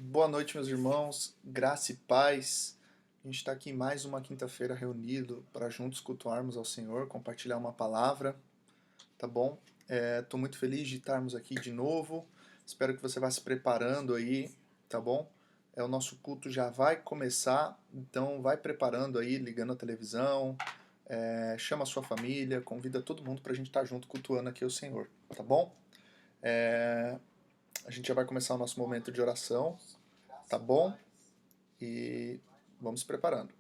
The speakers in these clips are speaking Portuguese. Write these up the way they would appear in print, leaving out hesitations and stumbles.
Boa noite, meus irmãos, graça e paz. A gente está aqui em mais uma quinta-feira reunido para juntos cultuarmos ao Senhor, compartilhar uma palavra, tá bom? Estou muito feliz de estarmos aqui de novo. Espero que você vá se preparando aí, tá bom? O nosso culto já vai começar, então vai preparando aí, ligando a televisão, chama a sua família, convida todo mundo para a gente estar junto cultuando aqui ao Senhor, tá bom? A gente já vai começar o nosso momento de oração, tá bom? E vamos se preparando.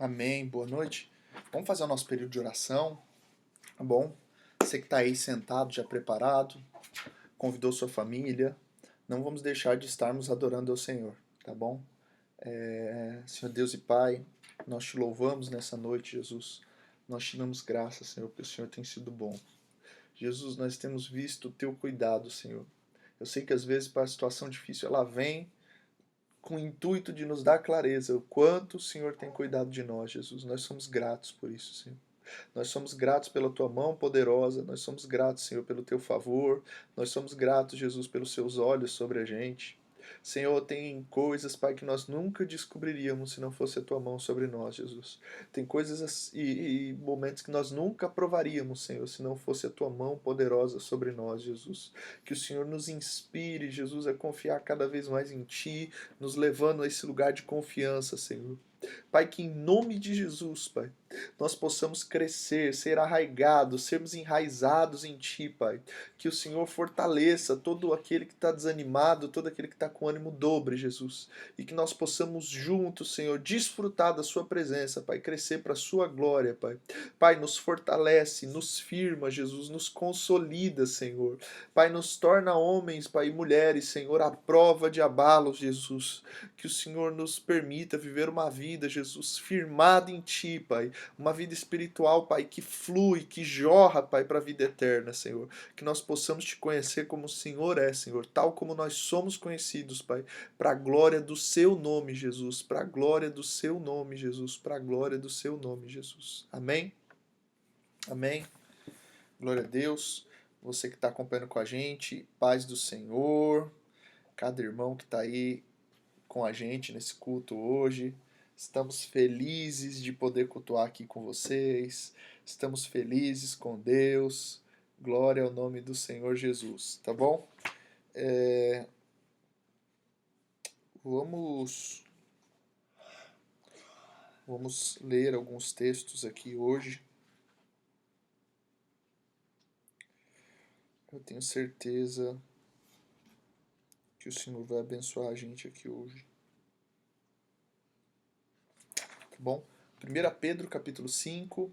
Amém, boa noite. Vamos fazer o nosso período de oração, tá bom? Você que está aí sentado, já preparado, convidou sua família, não vamos deixar de estarmos adorando ao Senhor, tá bom? Senhor Deus e Pai, nós te louvamos nessa noite, Jesus. Nós te damos graças, Senhor, porque o Senhor tem sido bom. Jesus, nós temos visto o teu cuidado, Senhor. Eu sei que às vezes para a situação difícil ela vem com o intuito de nos dar clareza o quanto o Senhor tem cuidado de nós, Jesus. Nós somos gratos por isso, Senhor. Nós somos gratos pela tua mão poderosa, nós somos gratos, Senhor, pelo teu favor, nós somos gratos, Jesus, pelos seus olhos sobre a gente. Senhor, tem coisas, Pai, que nós nunca descobriríamos se não fosse a tua mão sobre nós, Jesus. Tem coisas e momentos que nós nunca provaríamos, Senhor, se não fosse a tua mão poderosa sobre nós, Jesus. Que o Senhor nos inspire, Jesus, a confiar cada vez mais em Ti, nos levando a esse lugar de confiança, Senhor. Pai, que em nome de Jesus, Pai, nós possamos crescer, ser arraigados, sermos enraizados em Ti, Pai. Que o Senhor fortaleça todo aquele que está desanimado, todo aquele que está com ânimo dobre, Jesus. E que nós possamos juntos, Senhor, desfrutar da Sua presença, Pai, crescer para a Sua glória, Pai. Pai, nos fortalece, nos firma, Jesus, nos consolida, Senhor. Pai, nos torna homens, Pai, e mulheres, Senhor, à prova de abalos, Jesus. Que o Senhor nos permita viver uma vida, Jesus, firmada em Ti, Pai. Uma vida espiritual, Pai, que flui, que jorra, Pai, para a vida eterna, Senhor. Que nós possamos Te conhecer como o Senhor é, Senhor, tal como nós somos conhecidos, Pai, para a glória do Seu nome, Jesus. Para a glória do Seu nome, Jesus. Para a glória do Seu nome, Jesus. Amém? Amém. Glória a Deus. Você que está acompanhando com a gente, paz do Senhor. Cada irmão que está aí com a gente nesse culto hoje. Estamos felizes de poder cultuar aqui com vocês. Estamos felizes com Deus. Glória ao nome do Senhor Jesus, tá bom? Vamos vamos ler alguns textos aqui hoje. Eu tenho certeza que o Senhor vai abençoar a gente aqui hoje. Tá bom? 1 Pedro capítulo 5.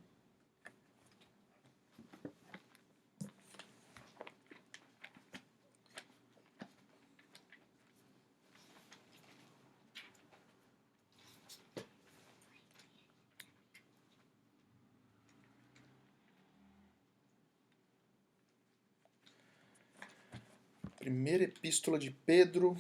Primeira epístola de Pedro,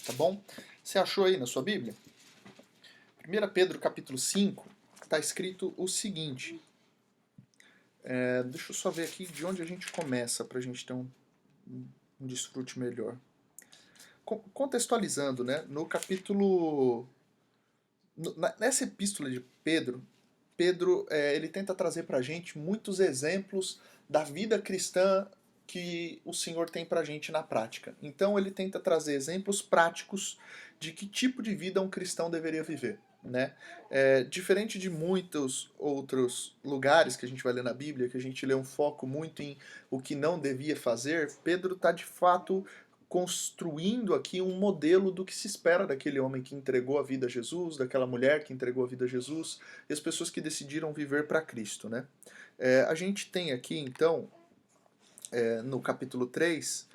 tá bom? Você achou aí na sua Bíblia? 1 Pedro capítulo 5, está escrito o seguinte. Deixa eu só ver aqui de onde a gente começa para a gente ter um desfrute melhor. Contextualizando, né? No capítulo... Nessa epístola de Pedro, ele tenta trazer para a gente muitos exemplos da vida cristã que o Senhor tem para a gente na prática. Então ele tenta trazer exemplos práticos de que tipo de vida um cristão deveria viver. Né? Diferente de muitos outros lugares que a gente vai ler na Bíblia, que a gente lê um foco muito em o que não devia fazer, Pedro está de fato construindo aqui um modelo do que se espera daquele homem que entregou a vida a Jesus, daquela mulher que entregou a vida a Jesus, e as pessoas que decidiram viver para Cristo. Né? A gente tem aqui, então, no capítulo 3,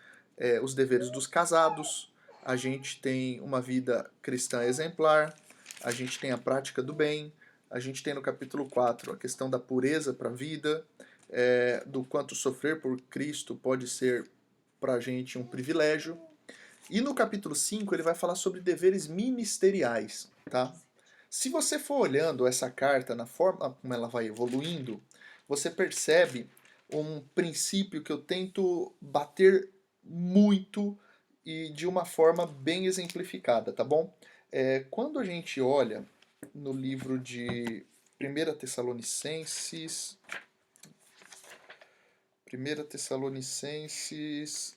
os deveres dos casados, a gente tem uma vida cristã exemplar, a gente tem a prática do bem, a gente tem no capítulo 4 a questão da pureza para a vida, do quanto sofrer por Cristo pode ser para a gente um privilégio. E no capítulo 5 ele vai falar sobre deveres ministeriais. Tá? Se você for olhando essa carta na forma como ela vai evoluindo, você percebe um princípio que eu tento bater muito e de uma forma bem exemplificada, tá bom? Quando a gente olha no livro de 1 Tessalonicenses, 1 Tessalonicenses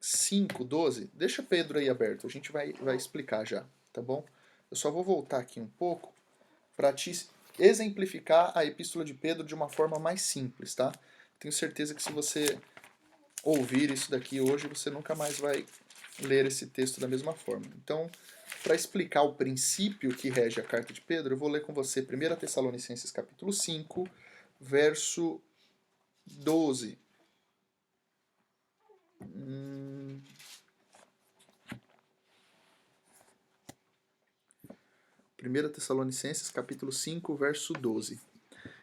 5:12, deixa Pedro aí aberto, a gente vai explicar já, tá bom? Eu só vou voltar aqui um pouco para te exemplificar a epístola de Pedro de uma forma mais simples, tá? Tenho certeza que se você ouvir isso daqui hoje, você nunca mais vai ler esse texto da mesma forma. Então, para explicar o princípio que rege a carta de Pedro, eu vou ler com você 1 Tessalonicenses capítulo 5, verso 12. 1 Tessalonicenses capítulo 5, verso 12.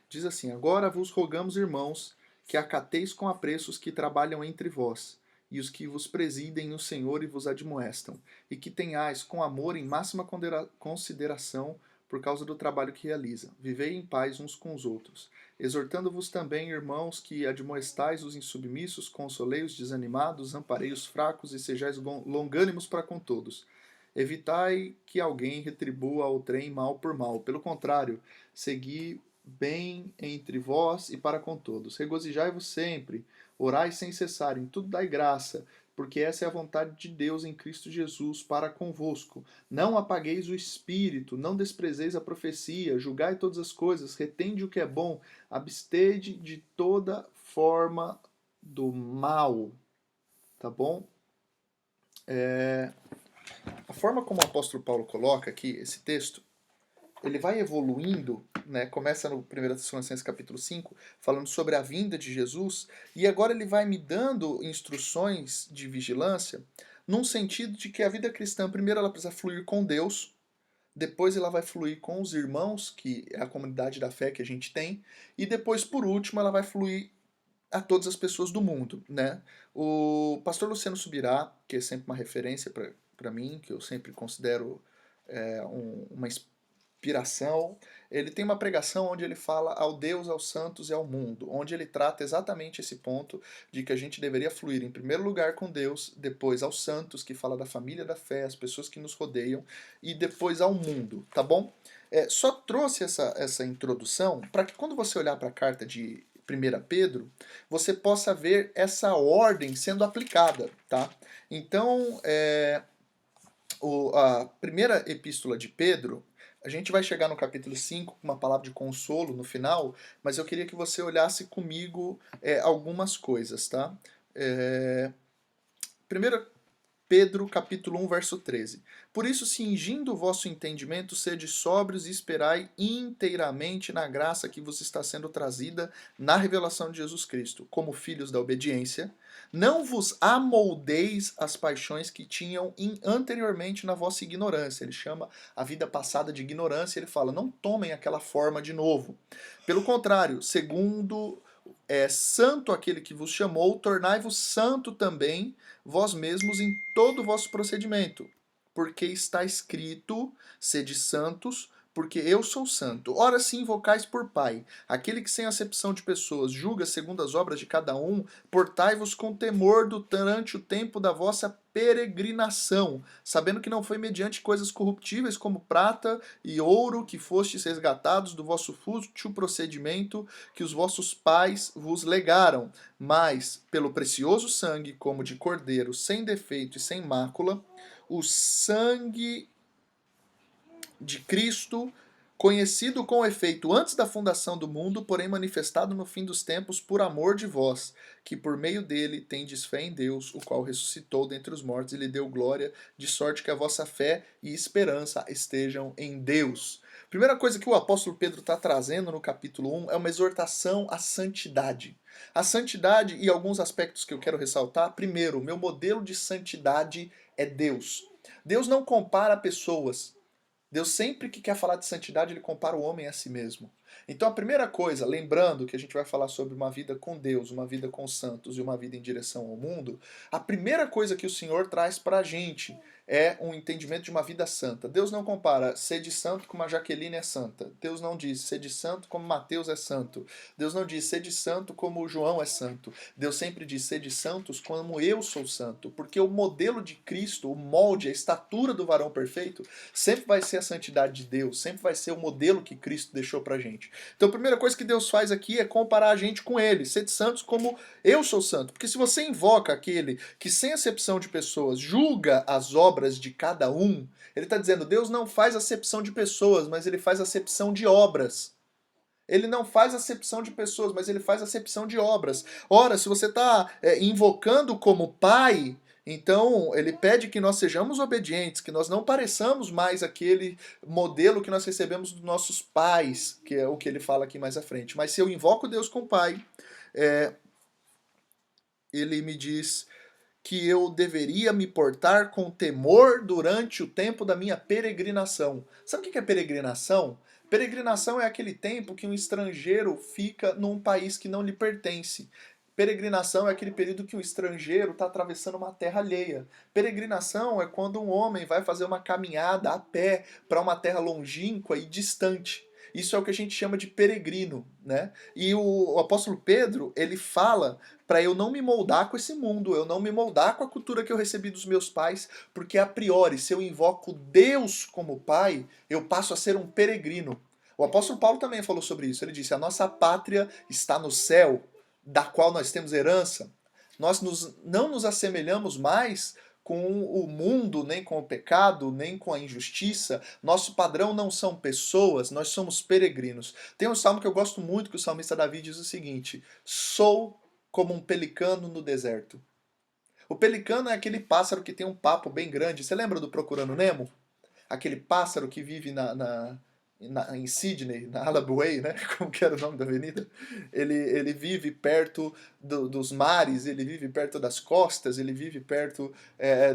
Diz assim: Agora vos rogamos, irmãos, que acateis com apreço os que trabalham entre vós, e os que vos presidem no Senhor e vos admoestam, e que tenhais com amor em máxima consideração por causa do trabalho que realiza. Vivei em paz uns com os outros. Exortando-vos também, irmãos, que admoestais os insubmissos, consolei os desanimados, amparei os fracos e sejais longânimos para com todos. Evitai que alguém retribua ao trem mal por mal. Pelo contrário, segui bem entre vós e para com todos. Regozijai-vos sempre, orai sem cessar, em tudo dai graça, porque essa é a vontade de Deus em Cristo Jesus para convosco. Não apagueis o espírito, não desprezeis a profecia, julgai todas as coisas, retende o que é bom, abstede de toda forma do mal. Tá bom? A forma como o apóstolo Paulo coloca aqui esse texto, ele vai evoluindo, né? Começa no 1 Tessalonicenses capítulo 5, falando sobre a vinda de Jesus, e agora ele vai me dando instruções de vigilância, num sentido de que a vida cristã, primeiro ela precisa fluir com Deus, depois ela vai fluir com os irmãos, que é a comunidade da fé que a gente tem, e depois, por último, ela vai fluir a todas as pessoas do mundo, né? O pastor Luciano Subirá, que é sempre uma referência para mim, que eu sempre considero uma inspiração, ele tem uma pregação onde ele fala ao Deus, aos santos e ao mundo, onde ele trata exatamente esse ponto de que a gente deveria fluir em primeiro lugar com Deus, depois aos santos, que fala da família da fé, as pessoas que nos rodeiam, e depois ao mundo, tá bom? Só trouxe essa introdução para que quando você olhar para a carta de 1 Pedro, você possa ver essa ordem sendo aplicada, tá? Então, a primeira epístola de Pedro, a gente vai chegar no capítulo 5 com uma palavra de consolo no final, mas eu queria que você olhasse comigo algumas coisas, tá? Primeiro Pedro capítulo 1, verso 13. Por isso, cingindo o vosso entendimento, sede sóbrios e esperai inteiramente na graça que vos está sendo trazida na revelação de Jesus Cristo, como filhos da obediência. Não vos amoldeis as paixões que tinham anteriormente na vossa ignorância. Ele chama a vida passada de ignorância, ele fala, não tomem aquela forma de novo. Pelo contrário, segundo é santo aquele que vos chamou, tornai-vos santo também vós mesmos em todo o vosso procedimento. Porque está escrito, sede santos, porque eu sou santo. Ora, se invocais por Pai, aquele que sem acepção de pessoas julga segundo as obras de cada um, portai-vos com temor durante o tempo da vossa peregrinação, sabendo que não foi mediante coisas corruptíveis como prata e ouro que fostes resgatados do vosso fútil procedimento que os vossos pais vos legaram, mas pelo precioso sangue, como de cordeiro, sem defeito e sem mácula, o sangue de Cristo, conhecido com efeito antes da fundação do mundo, porém manifestado no fim dos tempos por amor de vós, que por meio dele tendes fé em Deus, o qual ressuscitou dentre os mortos e lhe deu glória, de sorte que a vossa fé e esperança estejam em Deus. Primeira coisa que o apóstolo Pedro está trazendo no capítulo 1 é uma exortação à santidade. A santidade e alguns aspectos que eu quero ressaltar. Primeiro, meu modelo de santidade é Deus. Deus não compara pessoas. Deus sempre que quer falar de santidade, ele compara o homem a si mesmo. Então a primeira coisa, lembrando que a gente vai falar sobre uma vida com Deus, uma vida com os santos e uma vida em direção ao mundo, a primeira coisa que o Senhor traz para a gente é um entendimento de uma vida santa. Deus não compara sede santo como a Jaqueline é santa. Deus não diz sede santo como Mateus é santo. Deus não diz sede santo como o João é santo. Deus sempre diz sede santos como eu sou santo. Porque o modelo de Cristo, o molde, a estatura do varão perfeito, sempre vai ser a santidade de Deus, sempre vai ser o modelo que Cristo deixou pra gente. Então a primeira coisa que Deus faz aqui é comparar a gente com ele. Sede santos como eu sou santo. Porque se você invoca aquele que sem acepção de pessoas julga as obras de cada um, ele está dizendo, Deus não faz acepção de pessoas, mas ele faz acepção de obras. Ele não faz acepção de pessoas, mas ele faz acepção de obras. Ora, se você está invocando como pai, então ele pede que nós sejamos obedientes, que nós não pareçamos mais aquele modelo que nós recebemos dos nossos pais, que é o que ele fala aqui mais à frente. Mas se eu invoco Deus como pai, ele me diz que eu deveria me portar com temor durante o tempo da minha peregrinação. Sabe o que é peregrinação? Peregrinação é aquele tempo que um estrangeiro fica num país que não lhe pertence. Peregrinação é aquele período que um estrangeiro está atravessando uma terra alheia. Peregrinação é quando um homem vai fazer uma caminhada a pé para uma terra longínqua e distante. Isso é o que a gente chama de peregrino, né? E o apóstolo Pedro, ele fala para eu não me moldar com esse mundo, eu não me moldar com a cultura que eu recebi dos meus pais, porque a priori, se eu invoco Deus como pai, eu passo a ser um peregrino. O apóstolo Paulo também falou sobre isso. Ele disse: a nossa pátria está no céu, da qual nós temos herança. Nós não nos assemelhamos mais com o mundo, nem com o pecado, nem com a injustiça. Nosso padrão não são pessoas, nós somos peregrinos. Tem um salmo que eu gosto muito, que o salmista Davi diz o seguinte: sou como um pelicano no deserto. O pelicano é aquele pássaro que tem um papo bem grande. Você lembra do Procurando Nemo? Aquele pássaro que vive em Sydney, na Alabway, né? Como que era o nome da avenida? Ele vive perto dos mares, ele vive perto das costas, ele vive perto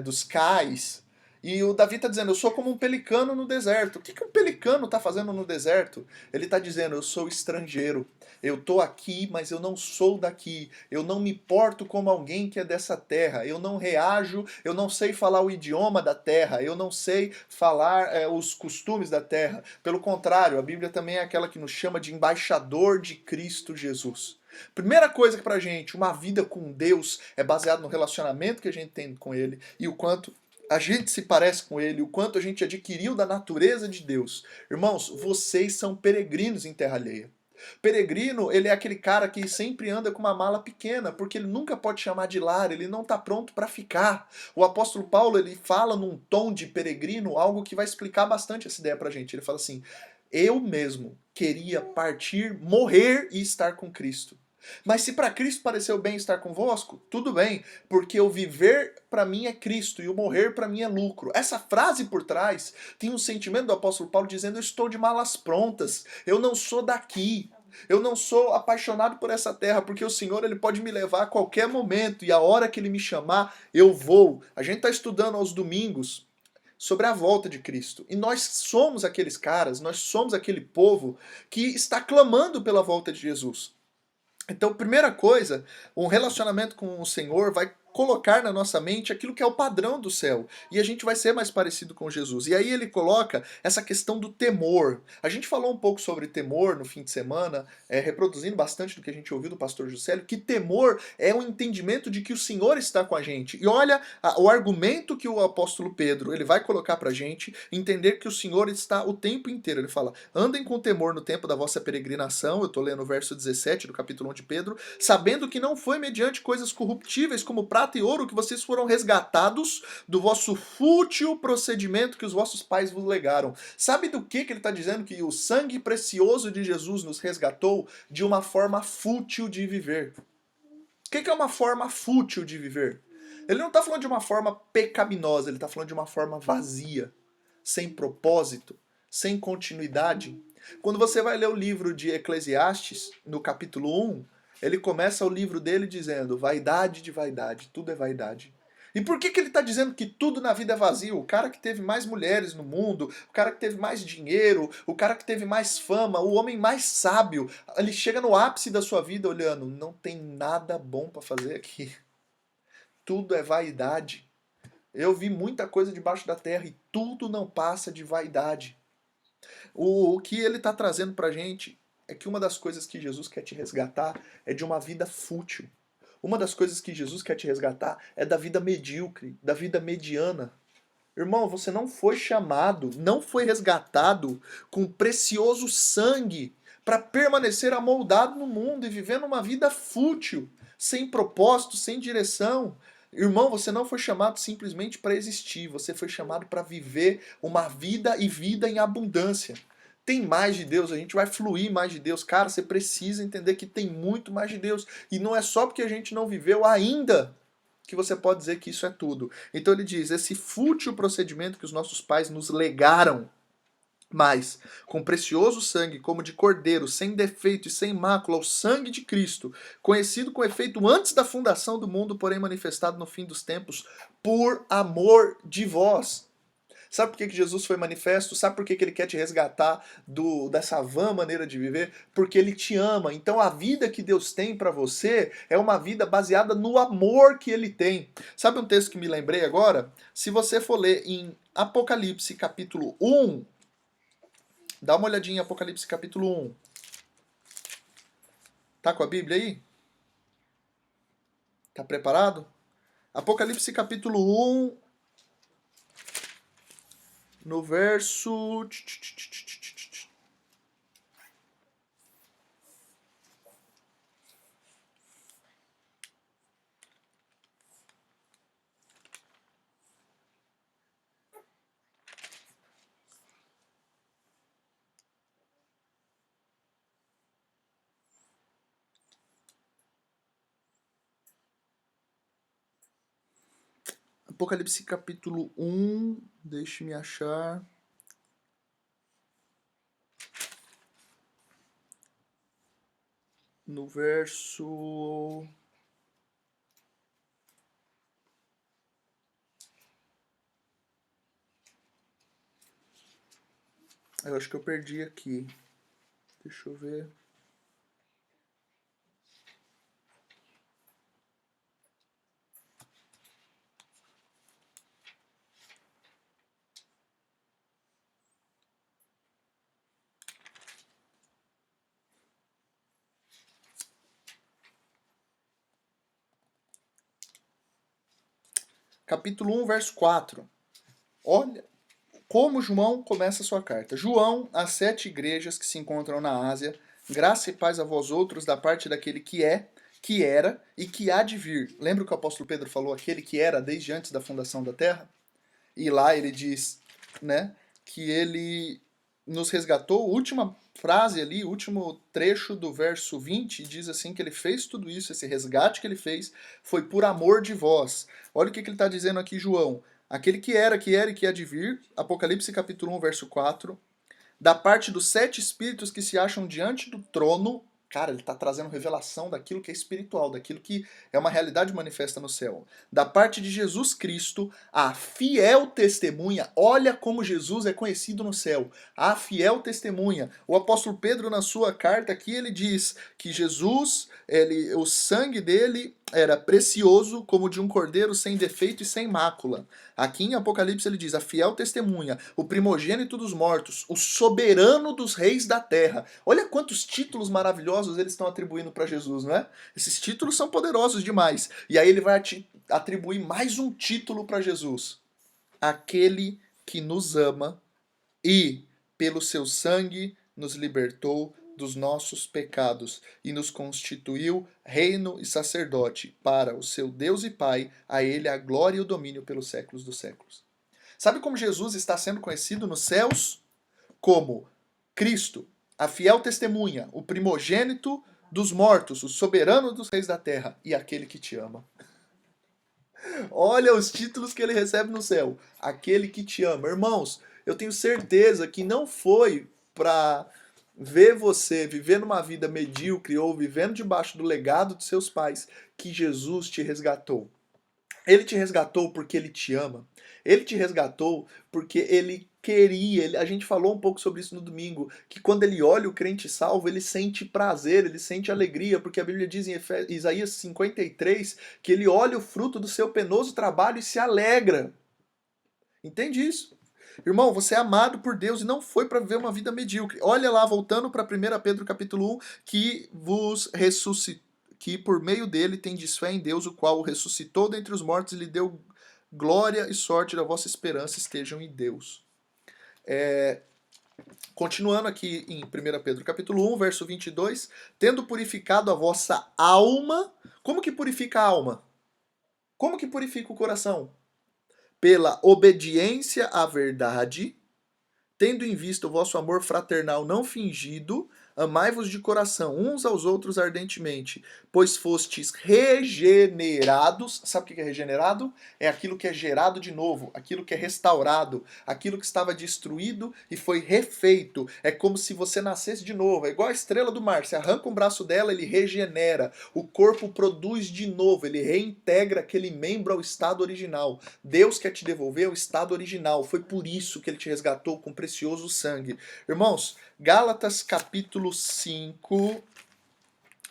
dos cais. E o Davi está dizendo, eu sou como um pelicano no deserto. O que um pelicano está fazendo no deserto? Ele está dizendo, eu sou estrangeiro. Eu estou aqui, mas eu não sou daqui. Eu não me porto como alguém que é dessa terra. Eu não reajo, eu não sei falar o idioma da terra. Eu não sei falar os costumes da terra. Pelo contrário, a Bíblia também é aquela que nos chama de embaixador de Cristo Jesus. Primeira coisa que pra gente, uma vida com Deus é baseada no relacionamento que a gente tem com Ele e o quanto a gente se parece com Ele, o quanto a gente adquiriu da natureza de Deus. Irmãos, vocês são peregrinos em terra alheia. Peregrino, ele é aquele cara que sempre anda com uma mala pequena, porque ele nunca pode chamar de lar, ele não está pronto para ficar. O apóstolo Paulo, ele fala num tom de peregrino, algo que vai explicar bastante essa ideia pra gente. Ele fala assim, eu mesmo queria partir, morrer e estar com Cristo. Mas se para Cristo pareceu bem estar convosco, tudo bem, porque o viver para mim é Cristo e o morrer para mim é lucro. Essa frase por trás tem um sentimento do apóstolo Paulo dizendo, eu estou de malas prontas, eu não sou daqui. Eu não sou apaixonado por essa terra, porque o Senhor ele pode me levar a qualquer momento e a hora que Ele me chamar, eu vou. A gente está estudando aos domingos sobre a volta de Cristo. E nós somos aqueles caras, nós somos aquele povo que está clamando pela volta de Jesus. Então, primeira coisa, um relacionamento com o Senhor vai colocar na nossa mente aquilo que é o padrão do céu. E a gente vai ser mais parecido com Jesus. E aí ele coloca essa questão do temor. A gente falou um pouco sobre temor no fim de semana, reproduzindo bastante do que a gente ouviu do pastor Juscelio, que temor é um entendimento de que o Senhor está com a gente. E olha o argumento que o apóstolo Pedro ele vai colocar pra gente, entender que o Senhor está o tempo inteiro. Ele fala, andem com temor no tempo da vossa peregrinação, eu estou lendo o verso 17 do capítulo 1 de Pedro, sabendo que não foi mediante coisas corruptíveis como prata e ouro que vocês foram resgatados do vosso fútil procedimento que os vossos pais vos legaram. Sabe do que ele está dizendo? Que o sangue precioso de Jesus nos resgatou de uma forma fútil de viver. O que é uma forma fútil de viver? Ele não está falando de uma forma pecaminosa, ele está falando de uma forma vazia, sem propósito, sem continuidade. Quando você vai ler o livro de Eclesiastes, no capítulo 1, ele começa o livro dele dizendo vaidade de vaidade, tudo é vaidade. E por que ele está dizendo que tudo na vida é vazio? O cara que teve mais mulheres no mundo, o cara que teve mais dinheiro, o cara que teve mais fama, o homem mais sábio, ele chega no ápice da sua vida olhando, não tem nada bom para fazer aqui. Tudo é vaidade. Eu vi muita coisa debaixo da terra e tudo não passa de vaidade. O que ele está trazendo para a gente é que uma das coisas que Jesus quer te resgatar é de uma vida fútil. Uma das coisas que Jesus quer te resgatar é da vida medíocre, da vida mediana. Irmão, você não foi chamado, não foi resgatado com precioso sangue para permanecer amoldado no mundo e vivendo uma vida fútil, sem propósito, sem direção. Irmão, você não foi chamado simplesmente para existir, você foi chamado para viver uma vida e vida em abundância. Tem mais de Deus, a gente vai fluir mais de Deus. Cara, você precisa entender que tem muito mais de Deus. E não é só porque a gente não viveu ainda que você pode dizer que isso é tudo. Então ele diz, esse fútil procedimento que os nossos pais nos legaram, mas com precioso sangue, como de cordeiro, sem defeito e sem mácula, o sangue de Cristo, conhecido com efeito antes da fundação do mundo, porém manifestado no fim dos tempos, por amor de vós. Sabe por que Jesus foi manifesto? Sabe por que ele quer te resgatar dessa vã maneira de viver? Porque ele te ama. Então a vida que Deus tem para você é uma vida baseada no amor que ele tem. Sabe um texto que me lembrei agora? Se você for ler em Apocalipse capítulo 1, dá uma olhadinha em Apocalipse capítulo 1. Tá com a Bíblia aí? Tá preparado? Apocalipse capítulo 1, no verso... Apocalipse capítulo 1, deixe-me achar. No verso... Eu acho que eu perdi aqui. Deixa eu ver. Capítulo 1, verso 4. Olha como João começa a sua carta. João, às 7 igrejas que se encontram na Ásia, graça e paz a vós outros da parte daquele que é, que era e que há de vir. Lembra o que o apóstolo Pedro falou? Aquele que era desde antes da fundação da terra? E lá ele diz, né, que ele nos resgatou. A última frase ali, o último trecho do verso 20, diz assim que ele fez tudo isso, esse resgate que ele fez, foi por amor de vós. Olha o que ele está dizendo aqui, João. Aquele que era e que há de vir, Apocalipse capítulo 1, verso 4, da parte dos 7 espíritos que se acham diante do trono Cara, ele está trazendo revelação daquilo que é espiritual, daquilo que é uma realidade manifesta no céu. Da parte de Jesus Cristo, a fiel testemunha, olha como Jesus é conhecido no céu. A fiel testemunha. O apóstolo Pedro, na sua carta aqui, ele diz que Jesus, o sangue dele era precioso como de um cordeiro sem defeito e sem mácula. Aqui em Apocalipse ele diz, a fiel testemunha, o primogênito dos mortos, o soberano dos reis da terra. Olha quantos títulos maravilhosos eles estão atribuindo para Jesus, não é? Esses títulos são poderosos demais. E aí ele vai atribuir mais um título para Jesus. Aquele que nos ama e, pelo seu sangue, nos libertou dos nossos pecados e nos constituiu reino e sacerdote para o seu Deus e Pai, a ele a glória e o domínio pelos séculos dos séculos. Sabe como Jesus está sendo conhecido nos céus? Como Cristo, a fiel testemunha, o primogênito dos mortos, o soberano dos reis da terra e aquele que te ama. Olha os títulos que ele recebe no céu. Aquele que te ama. Irmãos, eu tenho certeza que não foi para ver você vivendo uma vida medíocre ou vivendo debaixo do legado de seus pais que Jesus te resgatou. Ele te resgatou porque ele te ama. Ele te resgatou porque ele queria. A gente falou um pouco sobre isso no domingo, que quando ele olha o crente salvo, ele sente prazer, ele sente alegria, porque a Bíblia diz em Isaías 53 que ele olha o fruto do seu penoso trabalho e se alegra. Entende isso? Irmão, você é amado por Deus e não foi para viver uma vida medíocre. Olha lá, voltando para 1 Pedro capítulo 1, que vos ressuscitou, que por meio dele tendes fé em Deus, o qual o ressuscitou dentre os mortos e lhe deu glória e sorte da vossa esperança estejam em Deus. Continuando aqui em 1 Pedro capítulo 1, verso 22, tendo purificado a vossa alma, como que purifica a alma? Como que purifica o coração? Pela obediência à verdade, tendo em vista o vosso amor fraternal não fingido, amai-vos de coração uns aos outros ardentemente, pois fostes regenerados. Sabe o que é regenerado? É aquilo que é gerado de novo, aquilo que é restaurado, aquilo que estava destruído e foi refeito. É como se você nascesse de novo, é igual a estrela do mar. Você arranca um braço dela, ele regenera. O corpo produz de novo, ele reintegra aquele membro ao estado original. Deus quer te devolver ao estado original. Foi por isso que ele te resgatou com precioso sangue. Irmãos, Gálatas capítulo 5,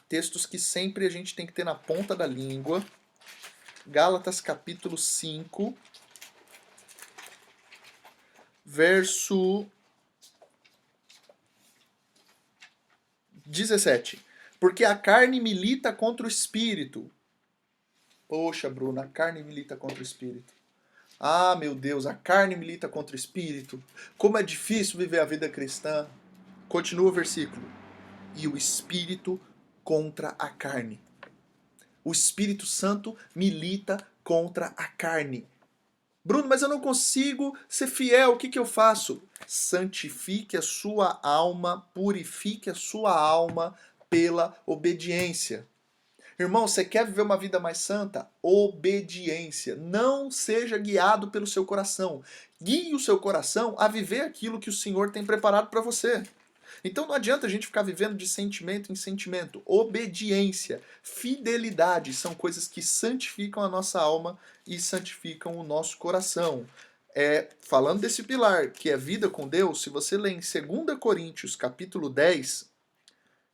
textos que sempre a gente tem que ter na ponta da língua. Gálatas capítulo 5, verso 17. Porque a carne milita contra o espírito. Poxa, Bruno, a carne milita contra o espírito. Ah, meu Deus, a carne milita contra o espírito. Como é difícil viver a vida cristã. Continua o versículo. E o espírito contra a carne. O Espírito Santo milita contra a carne. Bruno, mas eu não consigo ser fiel, o que eu faço? Santifique a sua alma, purifique a sua alma pela obediência. Irmão, você quer viver uma vida mais santa? Obediência. Não seja guiado pelo seu coração. Guie o seu coração a viver aquilo que o Senhor tem preparado para você. Então não adianta a gente ficar vivendo de sentimento em sentimento. Obediência, fidelidade são coisas que santificam a nossa alma e santificam o nosso coração. Falando desse pilar, que é vida com Deus, se você ler em 2 Coríntios capítulo 10,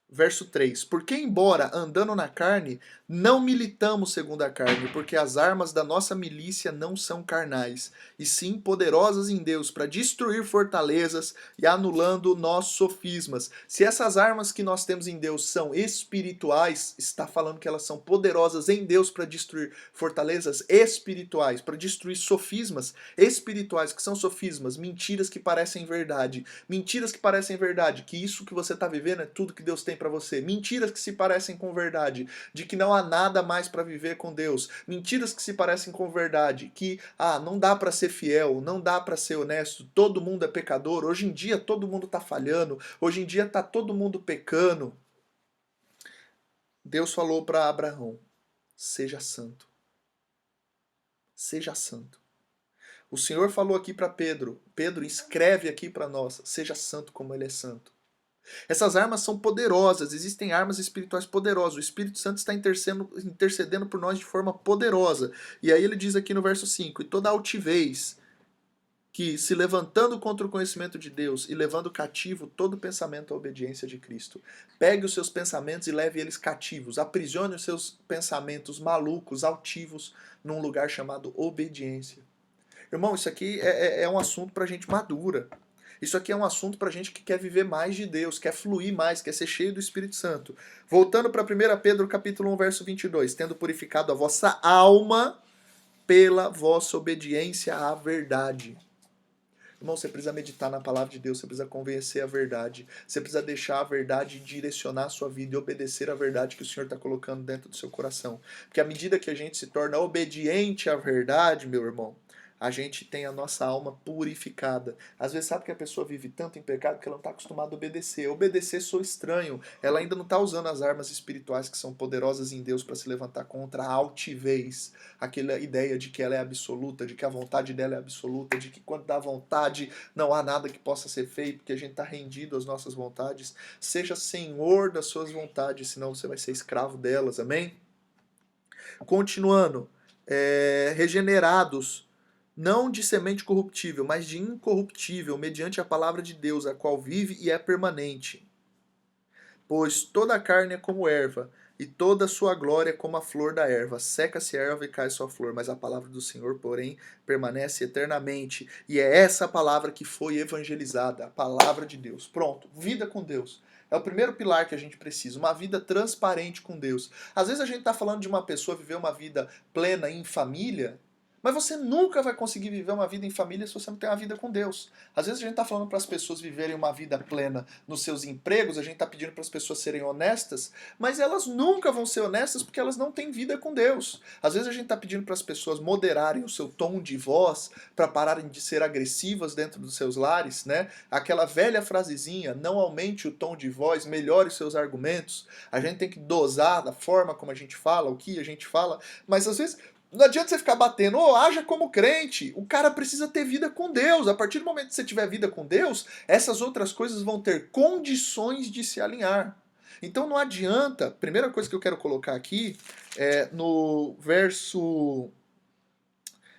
verso 3. Porque embora andando na carne, não militamos segundo a carne, porque as armas da nossa milícia não são carnais, e sim poderosas em Deus para destruir fortalezas e anulando nossos sofismas. Se essas armas que nós temos em Deus são espirituais, está falando que elas são poderosas em Deus para destruir fortalezas espirituais, para destruir sofismas espirituais, que são sofismas, mentiras que parecem verdade. Mentiras que parecem verdade, que isso que você está vivendo é tudo que Deus tem para você. Mentiras que se parecem com verdade, de que não há nada mais para viver com Deus. Mentiras que se parecem com verdade, que não dá para ser fiel, não dá para ser honesto, todo mundo é pecador. Hoje em dia todo mundo está falhando, hoje em dia está todo mundo pecando. Deus falou para Abraão: seja santo. Seja santo. O Senhor falou aqui para Pedro: Pedro, escreve aqui para nós: seja santo como ele é santo. Essas armas são poderosas, existem armas espirituais poderosas. O Espírito Santo está intercedendo por nós de forma poderosa. E aí ele diz aqui no verso 5: e toda altivez que, se levantando contra o conhecimento de Deus e levando cativo todo pensamento à obediência de Cristo. Pegue os seus pensamentos e leve eles cativos. Aprisione os seus pensamentos malucos, altivos, num lugar chamado obediência. Irmão, isso aqui é um assunto para gente madura. Isso aqui é um assunto para gente que quer viver mais de Deus, quer fluir mais, quer ser cheio do Espírito Santo. Voltando para 1 Pedro capítulo 1, verso 22. Tendo purificado a vossa alma pela vossa obediência à verdade. Irmão, você precisa meditar na palavra de Deus, você precisa convencer a verdade, você precisa deixar a verdade direcionar a sua vida e obedecer a verdade que o Senhor está colocando dentro do seu coração. Porque à medida que a gente se torna obediente à verdade, meu irmão, a gente tem a nossa alma purificada. Às vezes sabe que a pessoa vive tanto em pecado que ela não está acostumada a obedecer. Obedecer sou estranho. Ela ainda não está usando as armas espirituais que são poderosas em Deus para se levantar contra a altivez. Aquela ideia de que ela é absoluta, de que a vontade dela é absoluta, de que quando dá vontade não há nada que possa ser feito, porque a gente está rendido às nossas vontades. Seja senhor das suas vontades, senão você vai ser escravo delas. Amém? Continuando. Regenerados, não de semente corruptível, mas de incorruptível, mediante a palavra de Deus, a qual vive e é permanente. Pois toda a carne é como erva, e toda a sua glória é como a flor da erva. Seca-se a erva e cai sua flor, mas a palavra do Senhor, porém, permanece eternamente. E é essa palavra que foi evangelizada, a palavra de Deus. Pronto, vida com Deus. É o primeiro pilar que a gente precisa, uma vida transparente com Deus. Às vezes a gente está falando de uma pessoa viver uma vida plena em família, mas você nunca vai conseguir viver uma vida em família se você não tem uma vida com Deus. Às vezes a gente está falando para as pessoas viverem uma vida plena nos seus empregos, a gente está pedindo para as pessoas serem honestas, mas elas nunca vão ser honestas porque elas não têm vida com Deus. Às vezes a gente está pedindo para as pessoas moderarem o seu tom de voz, para pararem de ser agressivas dentro dos seus lares, né? Aquela velha frasezinha, não aumente o tom de voz, melhore os seus argumentos. A gente tem que dosar da forma como a gente fala, o que a gente fala, mas às vezes não adianta você ficar batendo, haja como crente. O cara precisa ter vida com Deus. A partir do momento que você tiver vida com Deus, essas outras coisas vão ter condições de se alinhar. Então não adianta, primeira coisa que eu quero colocar aqui é no verso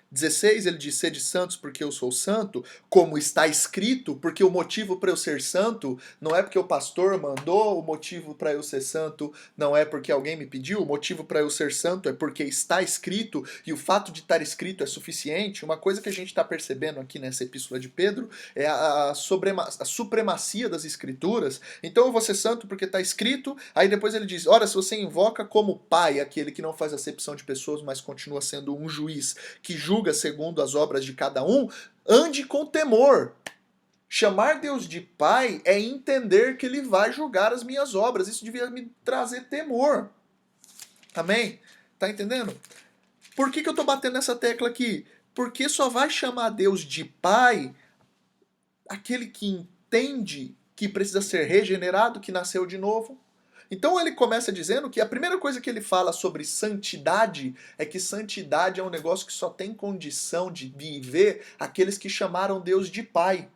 16, ele diz: sede santos porque eu sou santo, como está escrito, porque o motivo para eu ser santo não é porque o pastor mandou, o motivo para eu ser santo não é porque alguém me pediu, o motivo para eu ser santo é porque está escrito, e o fato de estar escrito é suficiente. Uma coisa que a gente está percebendo aqui nessa epístola de Pedro é a supremacia das escrituras. Então eu vou ser santo porque está escrito, aí depois ele diz: ora, se você invoca como pai aquele que não faz acepção de pessoas, mas continua sendo um juiz que julga segundo as obras de cada um, ande com temor. Chamar Deus de pai é entender que ele vai julgar as minhas obras. Isso devia me trazer temor. Amém? Tá entendendo? Por que eu tô batendo nessa tecla aqui? Porque só vai chamar Deus de pai aquele que entende que precisa ser regenerado, que nasceu de novo. Então ele começa dizendo que a primeira coisa que ele fala sobre santidade é que santidade é um negócio que só tem condição de viver aqueles que chamaram Deus de pai.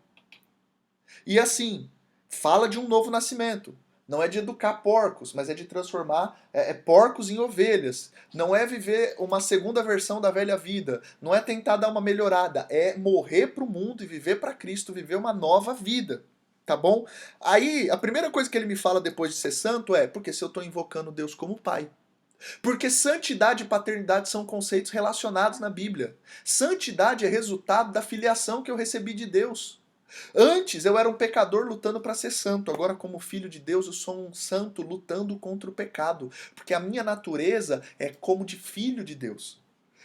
E assim, fala de um novo nascimento. Não é de educar porcos, mas é de transformar porcos em ovelhas. Não é viver uma segunda versão da velha vida. Não é tentar dar uma melhorada. É morrer para o mundo e viver para Cristo, viver uma nova vida. Tá bom? Aí, a primeira coisa que ele me fala depois de ser santo é: porque se eu estou invocando Deus como pai. Porque santidade e paternidade são conceitos relacionados na Bíblia. Santidade é resultado da filiação que eu recebi de Deus. Antes eu era um pecador lutando para ser santo. Agora, como filho de Deus, eu sou um santo lutando contra o pecado. Porque a minha natureza é como de filho de Deus.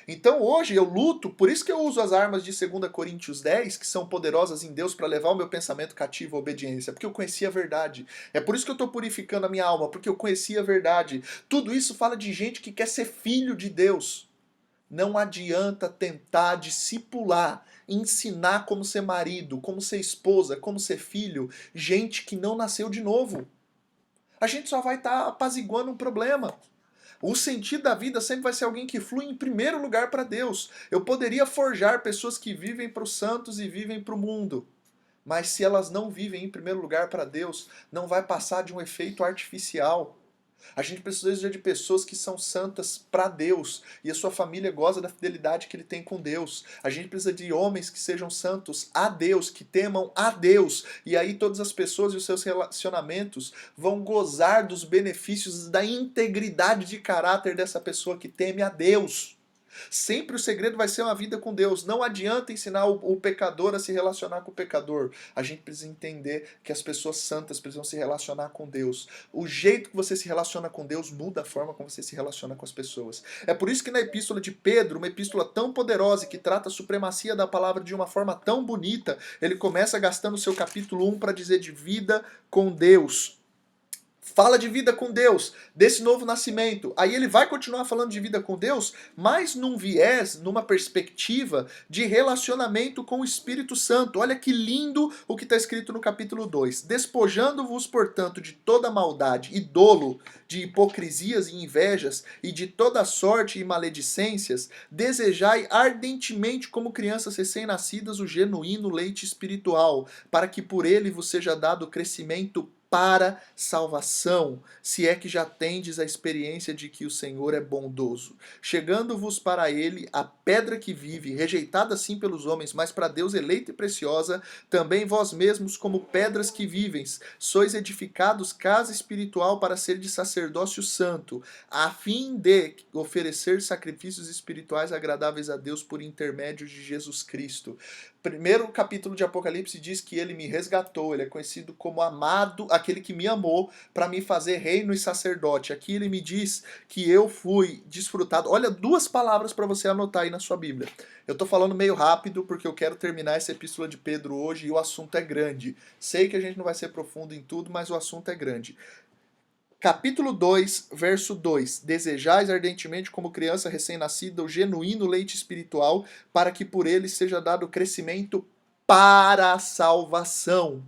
Então hoje eu luto, por isso que eu uso as armas de 2 Coríntios 10, que são poderosas em Deus para levar o meu pensamento cativo à obediência, porque eu conheci a verdade. É por isso que eu estou purificando a minha alma, porque eu conheci a verdade. Tudo isso fala de gente que quer ser filho de Deus. Não adianta tentar discipular, ensinar como ser marido, como ser esposa, como ser filho, gente que não nasceu de novo. A gente só vai estar apaziguando um problema. O sentido da vida sempre vai ser alguém que flui em primeiro lugar para Deus. Eu poderia forjar pessoas que vivem para os santos e vivem para o mundo. Mas se elas não vivem em primeiro lugar para Deus, não vai passar de um efeito artificial. A gente precisa de pessoas que são santas para Deus e a sua família goza da fidelidade que ele tem com Deus. A gente precisa de homens que sejam santos a Deus, que temam a Deus. E aí todas as pessoas e os seus relacionamentos vão gozar dos benefícios da integridade de caráter dessa pessoa que teme a Deus. Sempre o segredo vai ser uma vida com Deus. Não adianta ensinar o pecador a se relacionar com o pecador. A gente precisa entender que as pessoas santas precisam se relacionar com Deus. O jeito que você se relaciona com Deus muda a forma como você se relaciona com as pessoas. É por isso que na epístola de Pedro, uma epístola tão poderosa que trata a supremacia da palavra de uma forma tão bonita, ele começa gastando o seu capítulo 1 para dizer de vida com Deus. Fala de vida com Deus, desse novo nascimento. Aí ele vai continuar falando de vida com Deus, mas num viés, numa perspectiva de relacionamento com o Espírito Santo. Olha que lindo o que está escrito no capítulo 2. Despojando-vos, portanto, de toda maldade e dolo, de hipocrisias e invejas, e de toda sorte e maledicências, desejai ardentemente, como crianças recém-nascidas, o genuíno leite espiritual, para que por ele vos seja dado o crescimento para salvação, se é que já tendes a experiência de que o Senhor é bondoso, chegando-vos para ele a pedra que vive, rejeitada assim pelos homens, mas para Deus eleita e preciosa, também vós mesmos como pedras que vivem, sois edificados casa espiritual para ser de sacerdócio santo, a fim de oferecer sacrifícios espirituais agradáveis a Deus por intermédio de Jesus Cristo. Primeiro capítulo de Apocalipse diz que ele me resgatou, ele é conhecido como amado, aquele que me amou para me fazer reino e sacerdote. Aqui ele me diz que eu fui desfrutado. Olha, duas palavras para você anotar aí na sua Bíblia. Eu estou falando meio rápido porque eu quero terminar essa epístola de Pedro hoje e o assunto é grande. Sei que a gente não vai ser profundo em tudo, mas o assunto é grande. Capítulo 2, verso 2. Desejais ardentemente como criança recém-nascida o genuíno leite espiritual, para que por ele seja dado crescimento para a salvação.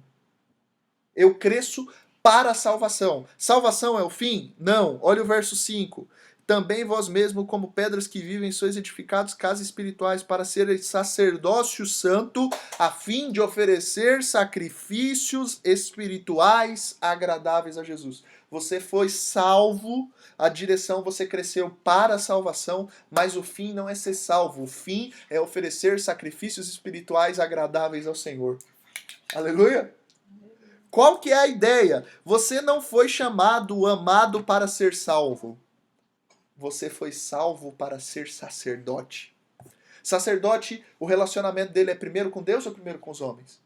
Eu cresço para a salvação. Salvação é o fim? Não. Olha o verso 5. Também vós mesmos, como pedras que vivem, sois edificados casas espirituais para serem sacerdócio santo, a fim de oferecer sacrifícios espirituais agradáveis a Jesus. Você foi salvo, a direção você cresceu para a salvação, mas o fim não é ser salvo. O fim é oferecer sacrifícios espirituais agradáveis ao Senhor. Aleluia! Qual que é a ideia? Você não foi chamado, amado para ser salvo. Você foi salvo para ser sacerdote. Sacerdote, o relacionamento dele é primeiro com Deus ou primeiro com os homens?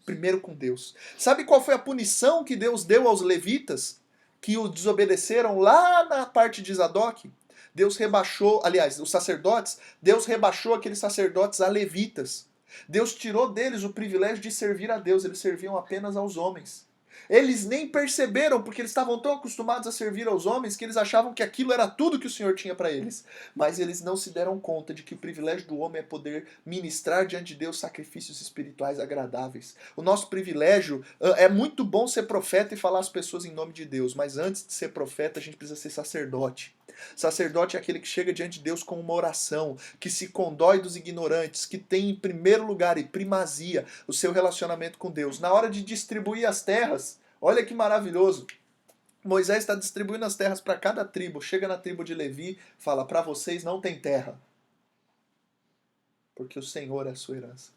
Primeiro com Deus. Sabe qual foi a punição que Deus deu aos levitas que o desobedeceram lá na parte de Zadok? Deus rebaixou, aliás, os sacerdotes, Deus rebaixou aqueles sacerdotes a levitas. Deus tirou deles o privilégio de servir a Deus, eles serviam apenas aos homens. Eles nem perceberam, porque eles estavam tão acostumados a servir aos homens que eles achavam que aquilo era tudo que o Senhor tinha para eles. Mas eles não se deram conta de que o privilégio do homem é poder ministrar diante de Deus sacrifícios espirituais agradáveis. O nosso privilégio é muito bom ser profeta e falar às pessoas em nome de Deus, mas antes de ser profeta a gente precisa ser sacerdote. Sacerdote é aquele que chega diante de Deus com uma oração, que se condói dos ignorantes, que tem em primeiro lugar e primazia o seu relacionamento com Deus. Na hora de distribuir as terras, olha que maravilhoso. Moisés está distribuindo as terras para cada tribo. Chega na tribo de Levi, fala, para vocês não tem terra, porque o Senhor é a sua herança.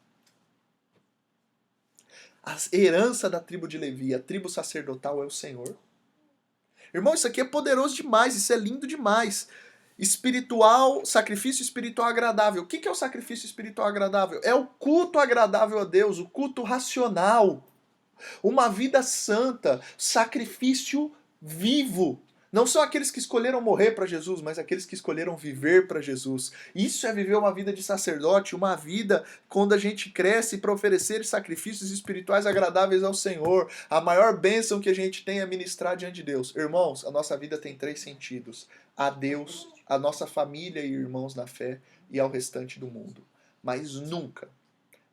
A herança da tribo de Levi, a tribo sacerdotal é o Senhor. Irmão, isso aqui é poderoso demais, isso é lindo demais. Espiritual, sacrifício espiritual agradável. O que é o sacrifício espiritual agradável? É o culto agradável a Deus, o culto racional. Uma vida santa, sacrifício vivo. Não são aqueles que escolheram morrer para Jesus, mas aqueles que escolheram viver para Jesus. Isso é viver uma vida de sacerdote, uma vida quando a gente cresce para oferecer sacrifícios espirituais agradáveis ao Senhor. A maior bênção que a gente tem é ministrar diante de Deus. Irmãos, a nossa vida tem 3 sentidos. A Deus, a nossa família e irmãos na fé e ao restante do mundo. Mas nunca,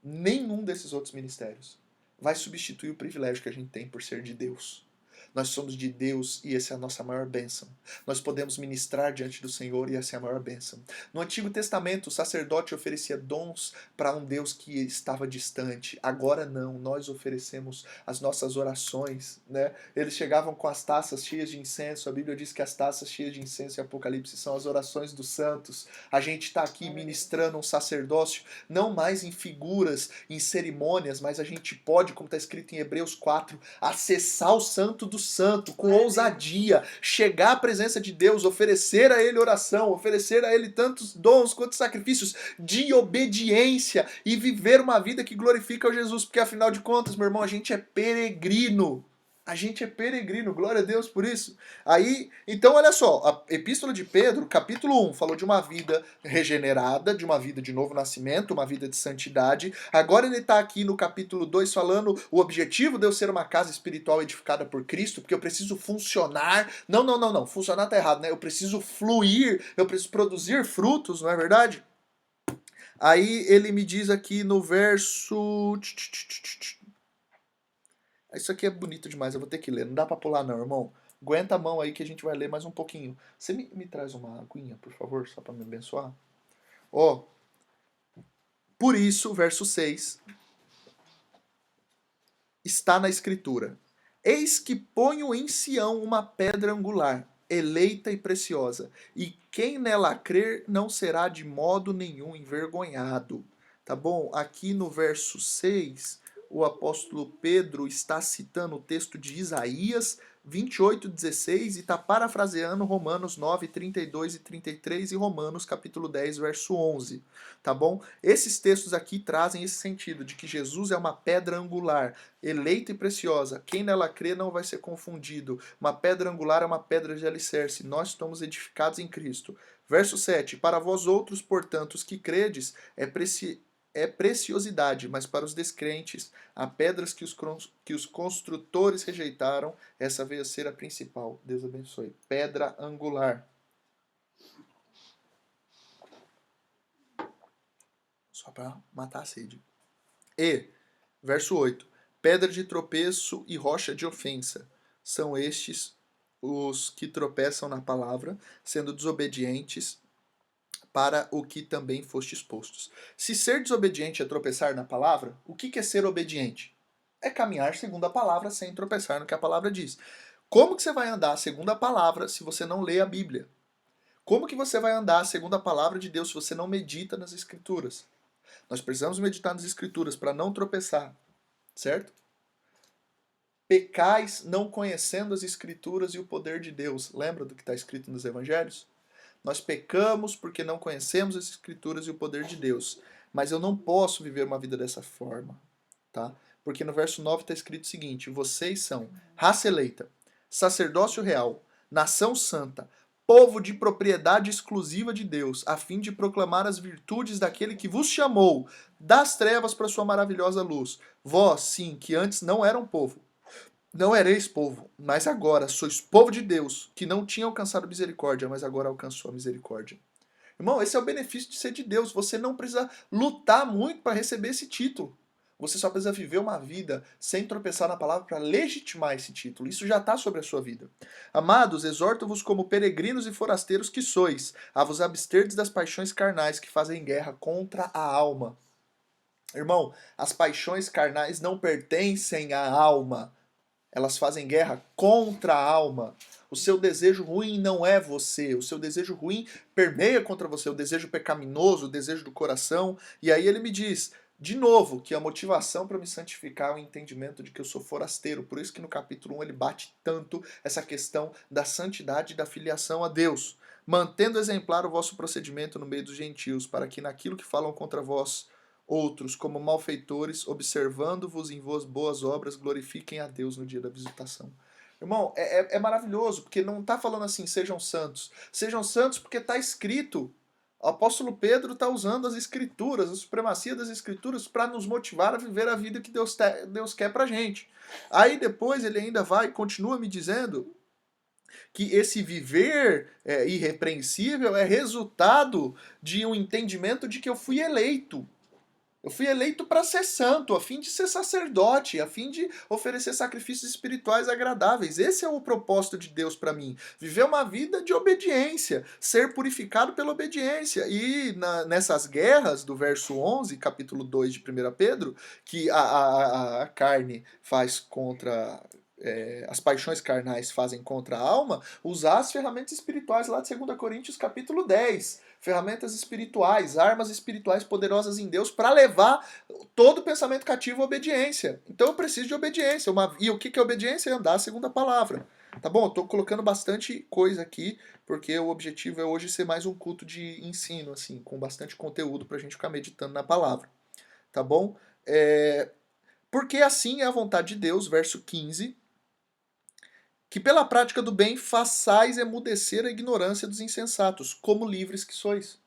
nenhum desses outros ministérios vai substituir o privilégio que a gente tem por ser de Deus. Nós somos de Deus e essa é a nossa maior bênção. Nós podemos ministrar diante do Senhor e essa é a maior bênção. No Antigo Testamento, o sacerdote oferecia dons para um Deus que estava distante. Agora não, nós oferecemos as nossas orações, né? Eles chegavam com as taças cheias de incenso. A Bíblia diz que as taças cheias de incenso em Apocalipse são as orações dos santos. A gente está aqui ministrando um sacerdócio, não mais em figuras, em cerimônias, mas a gente pode, como está escrito em Hebreus 4, acessar o santo do santo com ousadia, chegar à presença de Deus, oferecer a Ele oração, oferecer a Ele tantos dons quanto sacrifícios de obediência e viver uma vida que glorifica o Jesus, porque afinal de contas, meu irmão, a gente é peregrino. A gente é peregrino, glória a Deus por isso. Aí, então olha só, a Epístola de Pedro, capítulo 1, falou de uma vida regenerada, de uma vida de novo nascimento, uma vida de santidade. Agora ele está aqui no capítulo 2 falando o objetivo de eu ser uma casa espiritual edificada por Cristo, porque eu preciso funcionar. Não, funcionar tá errado, né? Eu preciso fluir, eu preciso produzir frutos, não é verdade? Aí ele me diz aqui no verso... Isso aqui é bonito demais, eu vou ter que ler. Não dá pra pular não, irmão. Aguenta a mão aí que a gente vai ler mais um pouquinho. Você me traz uma aguinha, por favor, só pra me abençoar? Ó, por isso, verso 6, está na escritura. Eis que ponho em Sião uma pedra angular, eleita e preciosa, e quem nela crer não será de modo nenhum envergonhado. Tá bom? Aqui no verso 6, o apóstolo Pedro está citando o texto de Isaías 28:16 e está parafraseando Romanos 9:32 e 33 e Romanos capítulo 10, verso 11. Tá bom? Esses textos aqui trazem esse sentido de que Jesus é uma pedra angular, eleita e preciosa. Quem nela crê não vai ser confundido. Uma pedra angular é uma pedra de alicerce. Nós estamos edificados em Cristo. Verso 7. Para vós outros, portanto, os que credes, é preciosidade, mas para os descrentes, há pedras que os construtores rejeitaram, essa veio a ser a principal. Deus abençoe. Pedra angular. Só para matar a sede. E, verso 8. Pedra de tropeço e rocha de ofensa. São estes os que tropeçam na palavra, sendo desobedientes para o que também foste expostos. Se ser desobediente é tropeçar na palavra, o que é ser obediente? É caminhar segundo a palavra sem tropeçar no que a palavra diz. Como que você vai andar segundo a palavra se você não lê a Bíblia? Como que você vai andar segundo a palavra de Deus se você não medita nas Escrituras? Nós precisamos meditar nas Escrituras para não tropeçar, certo? Pecais não conhecendo as Escrituras e o poder de Deus. Lembra do que está escrito nos Evangelhos? Nós pecamos porque não conhecemos as Escrituras e o poder de Deus. Mas eu não posso viver uma vida dessa forma, tá? Porque no verso 9 está escrito o seguinte: vocês são raça eleita, sacerdócio real, nação santa, povo de propriedade exclusiva de Deus, a fim de proclamar as virtudes daquele que vos chamou das trevas para sua maravilhosa luz. Vós, sim, que antes não eram povo, não ereis povo, mas agora sois povo de Deus, que não tinha alcançado misericórdia, mas agora alcançou a misericórdia. Irmão, esse é o benefício de ser de Deus. Você não precisa lutar muito para receber esse título. Você só precisa viver uma vida sem tropeçar na palavra para legitimar esse título. Isso já está sobre a sua vida. Amados, exorto-vos como peregrinos e forasteiros que sois, a vos absterdes das paixões carnais que fazem guerra contra a alma. Irmão, as paixões carnais não pertencem à alma. Elas fazem guerra contra a alma. O seu desejo ruim não é você. O seu desejo ruim permeia contra você. O desejo pecaminoso, o desejo do coração. E aí ele me diz, de novo, que a motivação para me santificar é o entendimento de que eu sou forasteiro. Por isso que no capítulo 1 ele bate tanto essa questão da santidade e da filiação a Deus. Mantendo exemplar o vosso procedimento no meio dos gentios, para que naquilo que falam contra vós outros, como malfeitores, observando-vos em vós boas obras, glorifiquem a Deus no dia da visitação. Irmão, é maravilhoso, porque não está falando assim, sejam santos. Sejam santos porque está escrito. O apóstolo Pedro está usando as escrituras, a supremacia das escrituras, para nos motivar a viver a vida que Deus quer pra gente. Aí depois ele ainda vai e continua me dizendo que esse viver irrepreensível é resultado de um entendimento de que eu fui eleito. Eu fui eleito para ser santo, a fim de ser sacerdote, a fim de oferecer sacrifícios espirituais agradáveis. Esse é o propósito de Deus para mim. Viver uma vida de obediência, ser purificado pela obediência. E nessas guerras do verso 11, capítulo 2 de 1 Pedro, que a carne faz contra... as paixões carnais fazem contra a alma, usar as ferramentas espirituais lá de 2 Coríntios capítulo 10. Ferramentas espirituais, armas espirituais poderosas em Deus para levar todo pensamento cativo à obediência. Então eu preciso de obediência. E o que é obediência? É andar segundo a palavra. Tá bom? Eu tô colocando bastante coisa aqui, porque o objetivo é hoje ser mais um culto de ensino, assim, com bastante conteúdo pra gente ficar meditando na palavra. Tá bom? Porque assim é a vontade de Deus, verso 15, que pela prática do bem façais emudecer a ignorância dos insensatos, como livres que sois.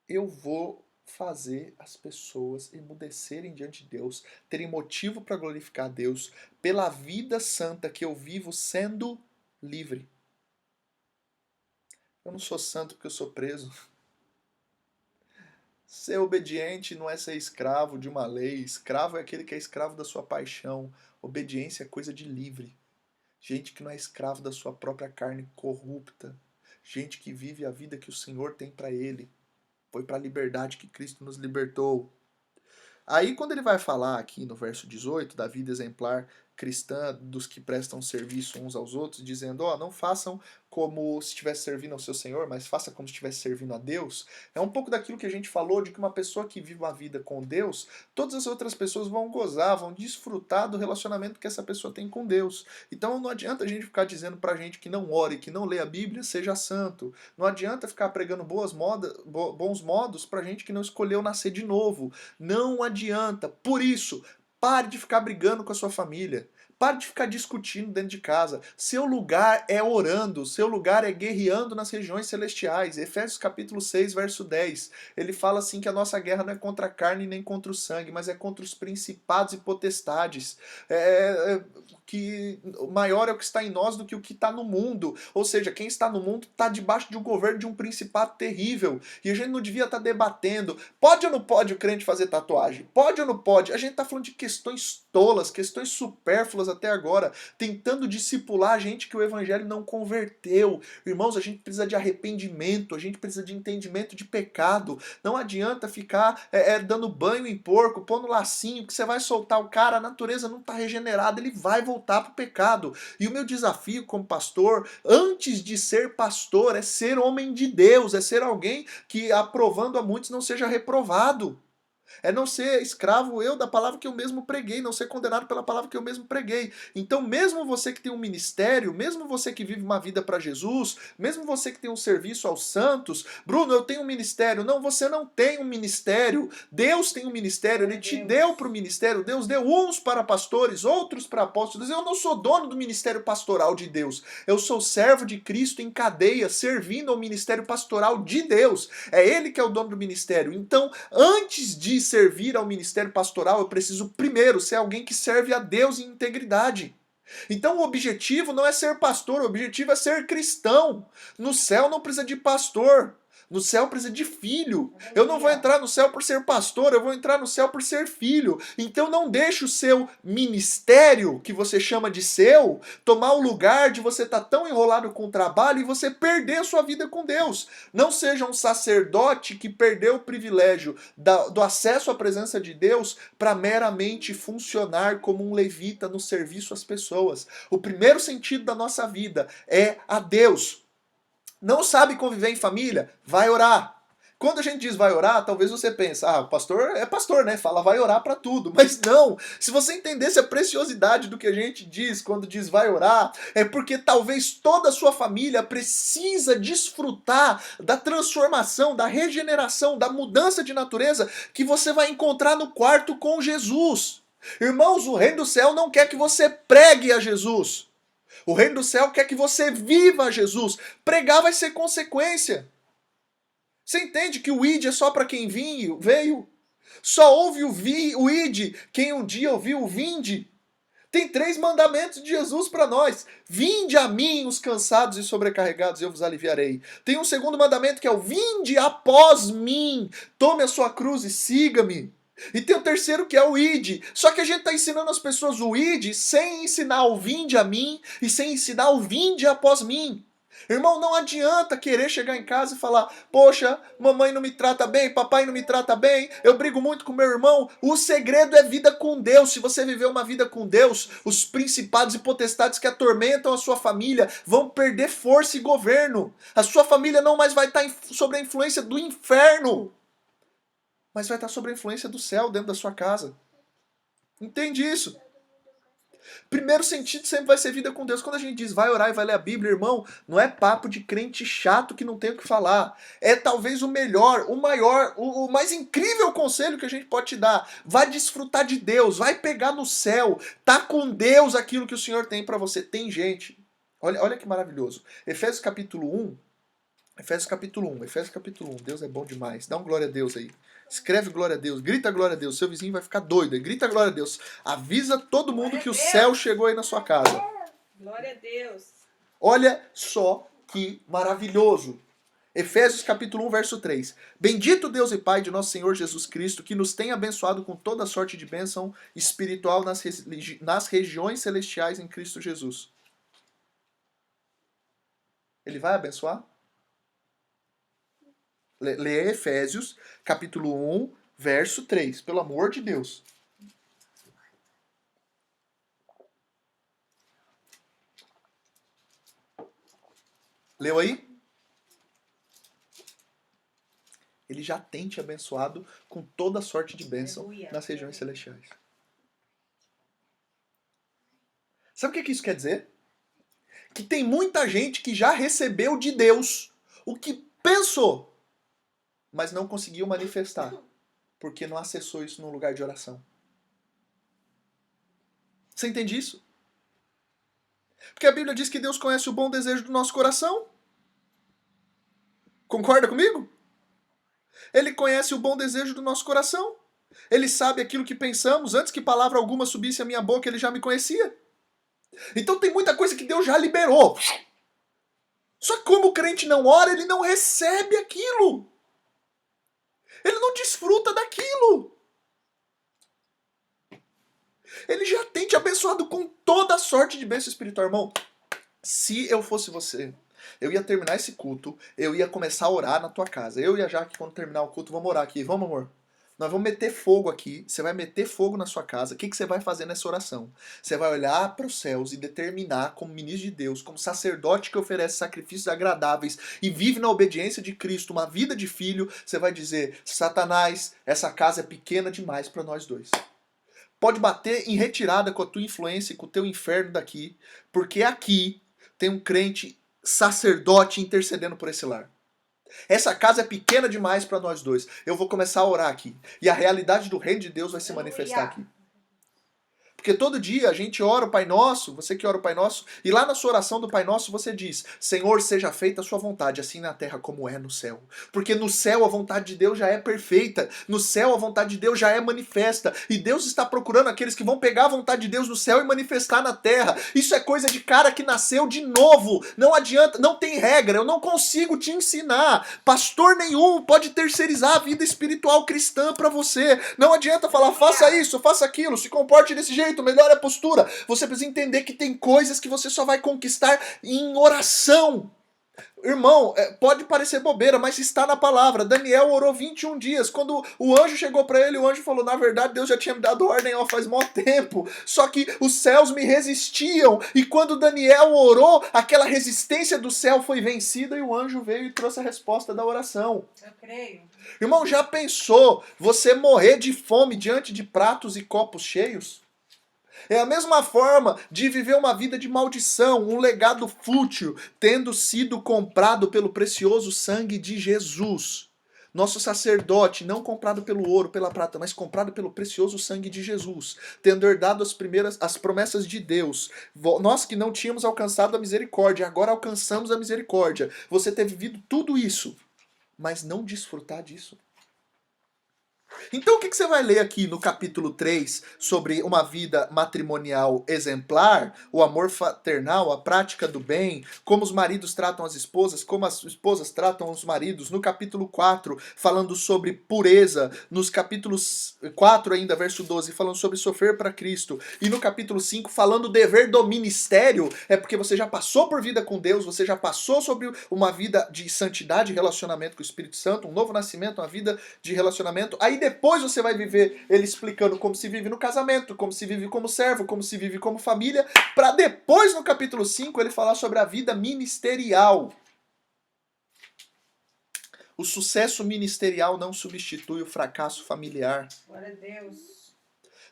Eu vou fazer as pessoas emudecerem diante de Deus, terem motivo para glorificar a Deus, pela vida santa que eu vivo sendo livre. Eu não sou santo porque eu sou preso. Ser obediente não é ser escravo de uma lei. Escravo é aquele que é escravo da sua paixão. Obediência é coisa de livre. Gente que não é escravo da sua própria carne corrupta. Gente que vive a vida que o Senhor tem para ele. Foi para a liberdade que Cristo nos libertou. Aí, quando ele vai falar aqui no verso 18 da vida exemplar cristã dos que prestam serviço uns aos outros, dizendo, não façam como se estivesse servindo ao seu Senhor, mas faça como se estivesse servindo a Deus, é um pouco daquilo que a gente falou, de que uma pessoa que vive uma vida com Deus, todas as outras pessoas vão gozar, vão desfrutar do relacionamento que essa pessoa tem com Deus. Então não adianta a gente ficar dizendo pra gente que não ore, que não lê a Bíblia, seja santo. Não adianta ficar pregando bons modos pra gente que não escolheu nascer de novo. Não adianta. Por isso, pare de ficar brigando com a sua família. Pare de ficar discutindo dentro de casa. Seu lugar é orando, seu lugar é guerreando nas regiões celestiais. Efésios capítulo 6, verso 10. Ele fala assim que a nossa guerra não é contra a carne nem contra o sangue, mas é contra os principados e potestades. Que maior é o que está em nós do que o que está no mundo. Ou seja, quem está no mundo está debaixo de um governo de um principado terrível. E a gente não devia estar debatendo. Pode ou não pode o crente fazer tatuagem? Pode ou não pode? A gente está falando de questões tolas, questões supérfluas até agora, tentando discipular a gente que o evangelho não converteu. Irmãos, a gente precisa de arrependimento, a gente precisa de entendimento de pecado. Não adianta ficar dando banho em porco, pondo lacinho, que você vai soltar o cara, a natureza não está regenerada, ele vai voltar para o pecado. E o meu desafio como pastor, antes de ser pastor, é ser homem de Deus, é ser alguém que, aprovando a muitos, não seja reprovado. É não ser escravo eu da palavra que eu mesmo preguei, não ser condenado pela palavra que eu mesmo preguei. Então, mesmo você que tem um ministério, mesmo você que vive uma vida para Jesus, mesmo você que tem um serviço aos santos, Bruno, eu tenho um ministério. Não, você não tem um ministério. Deus tem um ministério, Ele te deu para o ministério. Deus deu uns para pastores, outros para apóstolos. Eu não sou dono do ministério pastoral de Deus. Eu sou servo de Cristo em cadeia, servindo ao ministério pastoral de Deus. É Ele que é o dono do ministério. Então, antes de servir ao ministério pastoral, eu preciso primeiro ser alguém que serve a Deus em integridade. Então o objetivo não é ser pastor, o objetivo é ser cristão. No céu não precisa de pastor. No céu precisa de filho. Eu não vou entrar no céu por ser pastor, eu vou entrar no céu por ser filho. Então não deixe o seu ministério, que você chama de seu, tomar o lugar de você estar tão enrolado com o trabalho e você perder a sua vida com Deus. Não seja um sacerdote que perdeu o privilégio do acesso à presença de Deus para meramente funcionar como um levita no serviço às pessoas. O primeiro sentido da nossa vida é a Deus. Não sabe conviver em família? Vai orar. Quando a gente diz vai orar, talvez você pense, o pastor é pastor, né? Fala vai orar para tudo. Mas não, se você entendesse a preciosidade do que a gente diz quando diz vai orar, é porque talvez toda a sua família precisa desfrutar da transformação, da regeneração, da mudança de natureza que você vai encontrar no quarto com Jesus. Irmãos, o reino do céu não quer que você pregue a Jesus. O reino do céu quer que você viva Jesus. Pregar vai ser consequência. Você entende que o id é só para quem veio? Só ouve o id quem um dia ouviu o vinde. Tem 3 mandamentos de Jesus para nós. Vinde a mim os cansados e sobrecarregados, eu vos aliviarei. Tem um segundo mandamento que é o vinde após mim. Tome a sua cruz e siga-me. E tem o terceiro que é o ide. Só que a gente está ensinando as pessoas o ide sem ensinar o vinde a mim e sem ensinar o vinde após mim. Irmão, não adianta querer chegar em casa e falar: poxa, mamãe não me trata bem, papai não me trata bem, eu brigo muito com meu irmão. O segredo é vida com Deus. Se você viver uma vida com Deus, os principados e potestades que atormentam a sua família vão perder força e governo. A sua família não mais vai estar sob a influência do inferno, mas vai estar sob a influência do céu dentro da sua casa. Entende isso? Primeiro sentido sempre vai ser vida com Deus. Quando a gente diz vai orar e vai ler a Bíblia, irmão, não é papo de crente chato que não tem o que falar. É talvez o melhor, o maior, o mais incrível conselho que a gente pode te dar. Vai desfrutar de Deus, vai pegar no céu, tá com Deus aquilo que o Senhor tem para você. Tem gente, olha que maravilhoso. Efésios capítulo 1, Deus é bom demais. Dá um glória a Deus aí. Escreve glória a Deus, grita glória a Deus, seu vizinho vai ficar doido, grita glória a Deus. Avisa todo mundo que o céu chegou aí na sua casa. Glória a Deus. Olha só que maravilhoso. Efésios capítulo 1, verso 3. Bendito Deus e Pai de nosso Senhor Jesus Cristo, que nos tem abençoado com toda sorte de bênção espiritual nas regiões celestiais em Cristo Jesus. Ele vai abençoar? Lê Efésios, capítulo 1, verso 3. Pelo amor de Deus. Leu aí? Ele já tem te abençoado com toda sorte de bênção nas regiões celestiais. Sabe o que isso quer dizer? Que tem muita gente que já recebeu de Deus o que pensou, mas não conseguiu manifestar, porque não acessou isso num lugar de oração. Você entende isso? Porque a Bíblia diz que Deus conhece o bom desejo do nosso coração. Concorda comigo? Ele conhece o bom desejo do nosso coração. Ele sabe aquilo que pensamos. Antes que palavra alguma subisse à minha boca, ele já me conhecia. Então tem muita coisa que Deus já liberou. Só que como o crente não ora, ele não recebe aquilo. Ele não desfruta daquilo. Ele já tem te abençoado com toda a sorte de bênção espiritual, irmão. Se eu fosse você, eu ia terminar esse culto, eu ia começar a orar na tua casa. Eu e a Jaque, quando terminar o culto, vamos orar aqui. Vamos, amor? Nós vamos meter fogo aqui. Você vai meter fogo na sua casa. O que você vai fazer nessa oração? Você vai olhar para os céus e determinar, como ministro de Deus, como sacerdote que oferece sacrifícios agradáveis e vive na obediência de Cristo, uma vida de filho. Você vai dizer: Satanás, essa casa é pequena demais para nós dois. Pode bater em retirada com a tua influência e com o teu inferno daqui, porque aqui tem um crente sacerdote intercedendo por esse lar. Essa casa é pequena demais para nós dois. Eu vou começar a orar aqui. E a realidade do reino de Deus vai se manifestar aqui. Porque todo dia a gente ora o Pai Nosso, você que ora o Pai Nosso, e lá na sua oração do Pai Nosso você diz: Senhor, seja feita a sua vontade, assim na terra como é no céu. Porque no céu a vontade de Deus já é perfeita, no céu a vontade de Deus já é manifesta, e Deus está procurando aqueles que vão pegar a vontade de Deus no céu e manifestar na terra. Isso é coisa de cara que nasceu de novo, não adianta, não tem regra, eu não consigo te ensinar. Pastor nenhum pode terceirizar a vida espiritual cristã para você. Não adianta falar: faça isso, faça aquilo, se comporte desse jeito, melhor é a postura. Você precisa entender que tem coisas que você só vai conquistar em oração. Irmão, pode parecer bobeira, mas está na palavra. Daniel orou 21 dias. Quando o anjo chegou para ele, o anjo falou: na verdade, Deus já tinha me dado ordem faz muito tempo. Só que os céus me resistiam. E quando Daniel orou, aquela resistência do céu foi vencida e o anjo veio e trouxe a resposta da oração. Eu creio. Irmão, já pensou você morrer de fome diante de pratos e copos cheios? É a mesma forma de viver uma vida de maldição, um legado fútil, tendo sido comprado pelo precioso sangue de Jesus. Nosso sacerdote, não comprado pelo ouro, pela prata, mas comprado pelo precioso sangue de Jesus, tendo herdado as promessas de Deus. Nós que não tínhamos alcançado a misericórdia, agora alcançamos a misericórdia. Você ter vivido tudo isso, mas não desfrutar disso. Então o que você vai ler aqui no capítulo 3 sobre uma vida matrimonial exemplar, o amor fraternal, a prática do bem, como os maridos tratam as esposas, como as esposas tratam os maridos. No capítulo 4, falando sobre pureza. Nos capítulos 4 ainda, verso 12, falando sobre sofrer para Cristo. E no capítulo 5, falando do dever do ministério, é porque você já passou por vida com Deus, você já passou sobre uma vida de santidade, relacionamento com o Espírito Santo, um novo nascimento, uma vida de relacionamento. Aí depois você vai viver ele explicando como se vive no casamento, como se vive como servo, como se vive como família, para depois no capítulo 5 ele falar sobre a vida ministerial. O sucesso ministerial não substitui o fracasso familiar. Glória a Deus.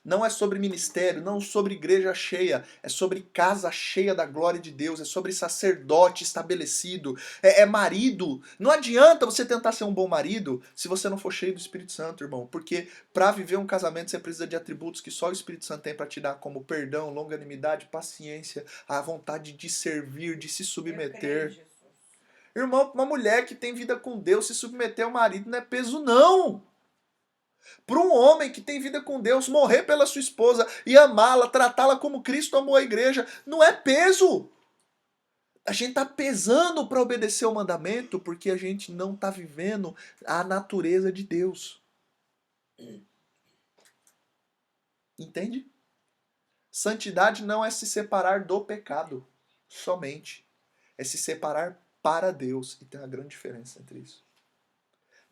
Não é sobre ministério, não sobre igreja cheia, é sobre casa cheia da glória de Deus, é sobre sacerdote estabelecido, é marido. Não adianta você tentar ser um bom marido se você não for cheio do Espírito Santo, irmão, porque para viver um casamento você precisa de atributos que só o Espírito Santo tem para te dar, como perdão, longanimidade, paciência, a vontade de servir, de se submeter. Irmão, uma mulher que tem vida com Deus, se submeter ao marido não é peso não. Para um homem que tem vida com Deus, morrer pela sua esposa e amá-la, tratá-la como Cristo amou a igreja, não é peso. A gente está pesando para obedecer o mandamento porque a gente não está vivendo a natureza de Deus. Entende? Santidade não é se separar do pecado somente. É se separar para Deus. E tem uma grande diferença entre isso.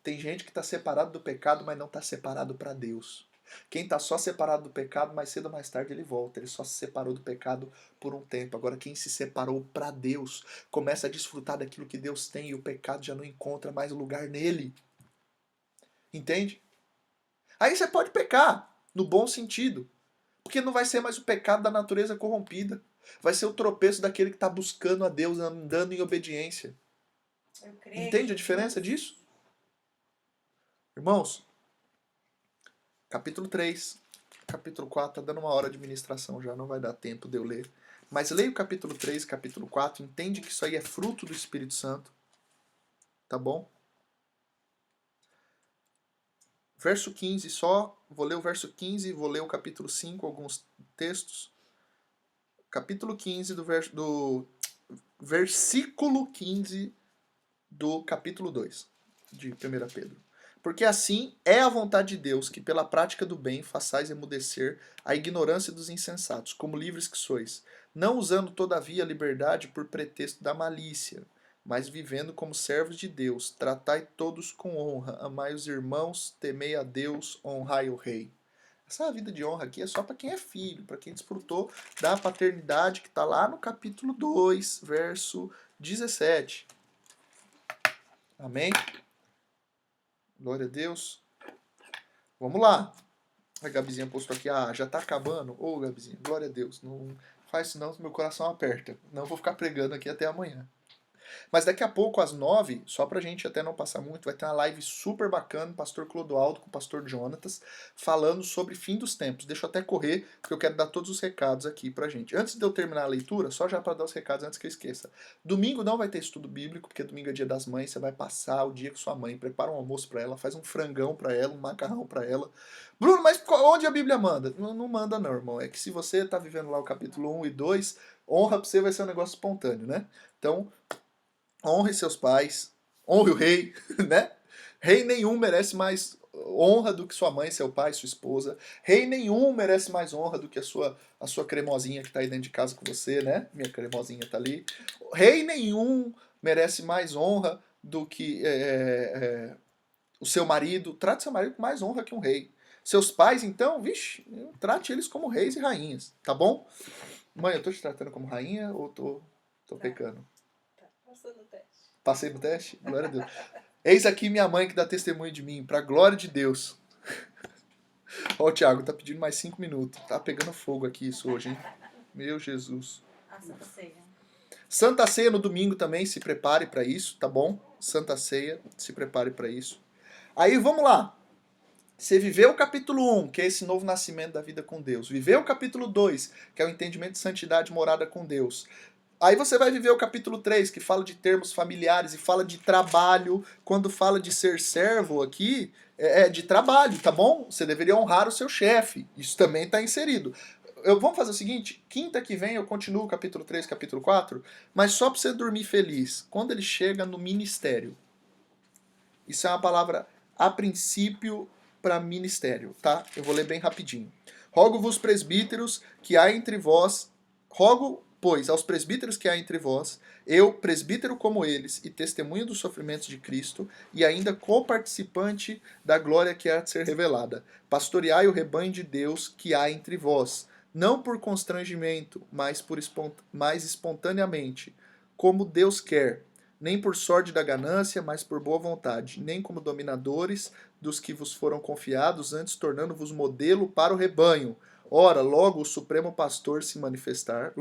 Tem gente que está separado do pecado, mas não está separado para Deus. Quem está só separado do pecado, mais cedo ou mais tarde ele volta. Ele só se separou do pecado por um tempo. Agora quem se separou para Deus, começa a desfrutar daquilo que Deus tem e o pecado já não encontra mais lugar nele. Entende? Aí você pode pecar, no bom sentido. Porque não vai ser mais o pecado da natureza corrompida. Vai ser o tropeço daquele que está buscando a Deus, andando em obediência. Entende a diferença disso? Irmãos, capítulo 3, capítulo 4, tá dando uma hora de ministração já, não vai dar tempo de eu ler. Mas leia o capítulo 3, capítulo 4, entende que isso aí é fruto do Espírito Santo. Tá bom? Verso 15 só, vou ler o verso 15, vou ler o capítulo 5, alguns textos. Capítulo 15 do versículo 15 do capítulo 2 de 1 Pedro. Porque assim é a vontade de Deus que pela prática do bem façais emudecer a ignorância dos insensatos, como livres que sois, não usando todavia a liberdade por pretexto da malícia, mas vivendo como servos de Deus, tratai todos com honra, amai os irmãos, temei a Deus, honrai o rei. Essa vida de honra aqui é só para quem é filho, para quem desfrutou da paternidade que está lá no capítulo 2, verso 17. Amém? Glória a Deus. Vamos lá. A Gabizinha postou aqui, já tá acabando. Ô, Gabizinha, glória a Deus. Não faz isso não, meu coração aperta. Não vou ficar pregando aqui até amanhã. Mas daqui a pouco, às 9, só pra gente até não passar muito, vai ter uma live super bacana, pastor Clodoaldo com o pastor Jonatas, falando sobre fim dos tempos. Deixa eu até correr, porque eu quero dar todos os recados aqui pra gente. Antes de eu terminar a leitura, só já para dar os recados antes que eu esqueça. Domingo não vai ter estudo bíblico, porque domingo é dia das mães, você vai passar o dia com sua mãe, prepara um almoço pra ela, faz um frangão pra ela, um macarrão pra ela. Bruno, mas onde a Bíblia manda? Não manda não, irmão. É que se você tá vivendo lá o capítulo 1 e 2, honra pra você vai ser um negócio espontâneo, né? Então, honre seus pais, honre o rei, né? Rei nenhum merece mais honra do que sua mãe, seu pai, sua esposa. Rei nenhum merece mais honra do que a sua cremosinha que tá aí dentro de casa com você, né? Minha cremosinha tá ali. Rei nenhum merece mais honra do que o seu marido. Trate seu marido com mais honra que um rei. Seus pais, então, vixe, trate eles como reis e rainhas, tá bom? Mãe, eu tô te tratando como rainha ou tô pecando? Passou no teste. Passei no teste? Glória a Deus. Eis aqui minha mãe que dá testemunho de mim, pra glória de Deus. Ó, o Thiago, tá pedindo mais 5 minutos. Tá pegando fogo aqui isso hoje, hein? Meu Jesus. A Santa Ceia. Santa Ceia no domingo também, se prepare pra isso, tá bom? Santa Ceia, se prepare pra isso. Aí, vamos lá. Você viveu o capítulo 1, que é esse novo nascimento da vida com Deus. Viveu o capítulo 2, que é o entendimento de santidade morada com Deus. Aí você vai viver o capítulo 3, que fala de termos familiares e fala de trabalho. Quando fala de ser servo aqui, é de trabalho, tá bom? Você deveria honrar o seu chefe. Isso também está inserido. Vamos fazer o seguinte, quinta que vem eu continuo o capítulo 3, capítulo 4, mas só para você dormir feliz. Quando ele chega no ministério. Isso é uma palavra a princípio para ministério, tá? Eu vou ler bem rapidinho. Rogo-vos, presbíteros, que há entre vós... Rogo, pois, aos presbíteros que há entre vós, eu, presbítero como eles, e testemunho dos sofrimentos de Cristo, e ainda coparticipante da glória que há de ser revelada. Pastoreai o rebanho de Deus que há entre vós, não por constrangimento, mas mais espontaneamente, como Deus quer, nem por sorte da ganância, mas por boa vontade, nem como dominadores dos que vos foram confiados, antes tornando-vos modelo para o rebanho. Ora, logo que o Supremo Pastor se manifestar,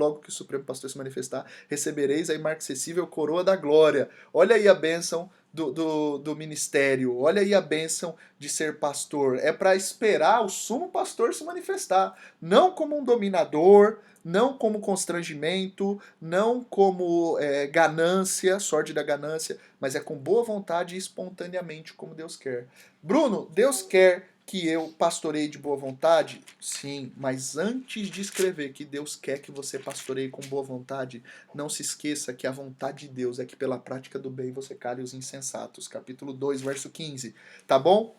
recebereis a imarcessível coroa da glória. Olha aí a bênção do ministério, olha aí a bênção de ser pastor. É para esperar o sumo pastor se manifestar, não como um dominador, não como constrangimento, não como ganância, sorte da ganância, mas é com boa vontade e espontaneamente, como Deus quer. Bruno, Deus quer que eu pastoreie de boa vontade? Sim, mas antes de escrever que Deus quer que você pastoreie com boa vontade, não se esqueça que a vontade de Deus é que pela prática do bem você cale os insensatos. Capítulo 2, verso 15. Tá bom?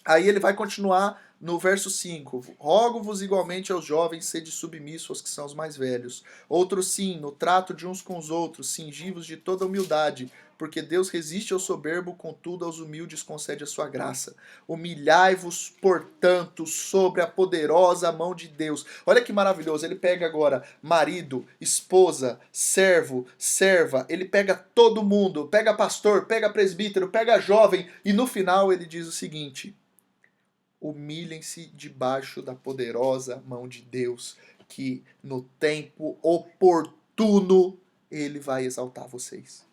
Aí ele vai continuar no verso 5. Rogo-vos igualmente aos jovens, sede submissos aos que são os mais velhos. Outro sim, no trato de uns com os outros, cingivos de toda humildade, porque Deus resiste ao soberbo, contudo aos humildes concede a sua graça. Humilhai-vos, portanto, sobre a poderosa mão de Deus. Olha que maravilhoso, ele pega agora marido, esposa, servo, serva, ele pega todo mundo, pega pastor, pega presbítero, pega jovem, e no final ele diz o seguinte: humilhem-se debaixo da poderosa mão de Deus, que no tempo oportuno ele vai exaltar vocês.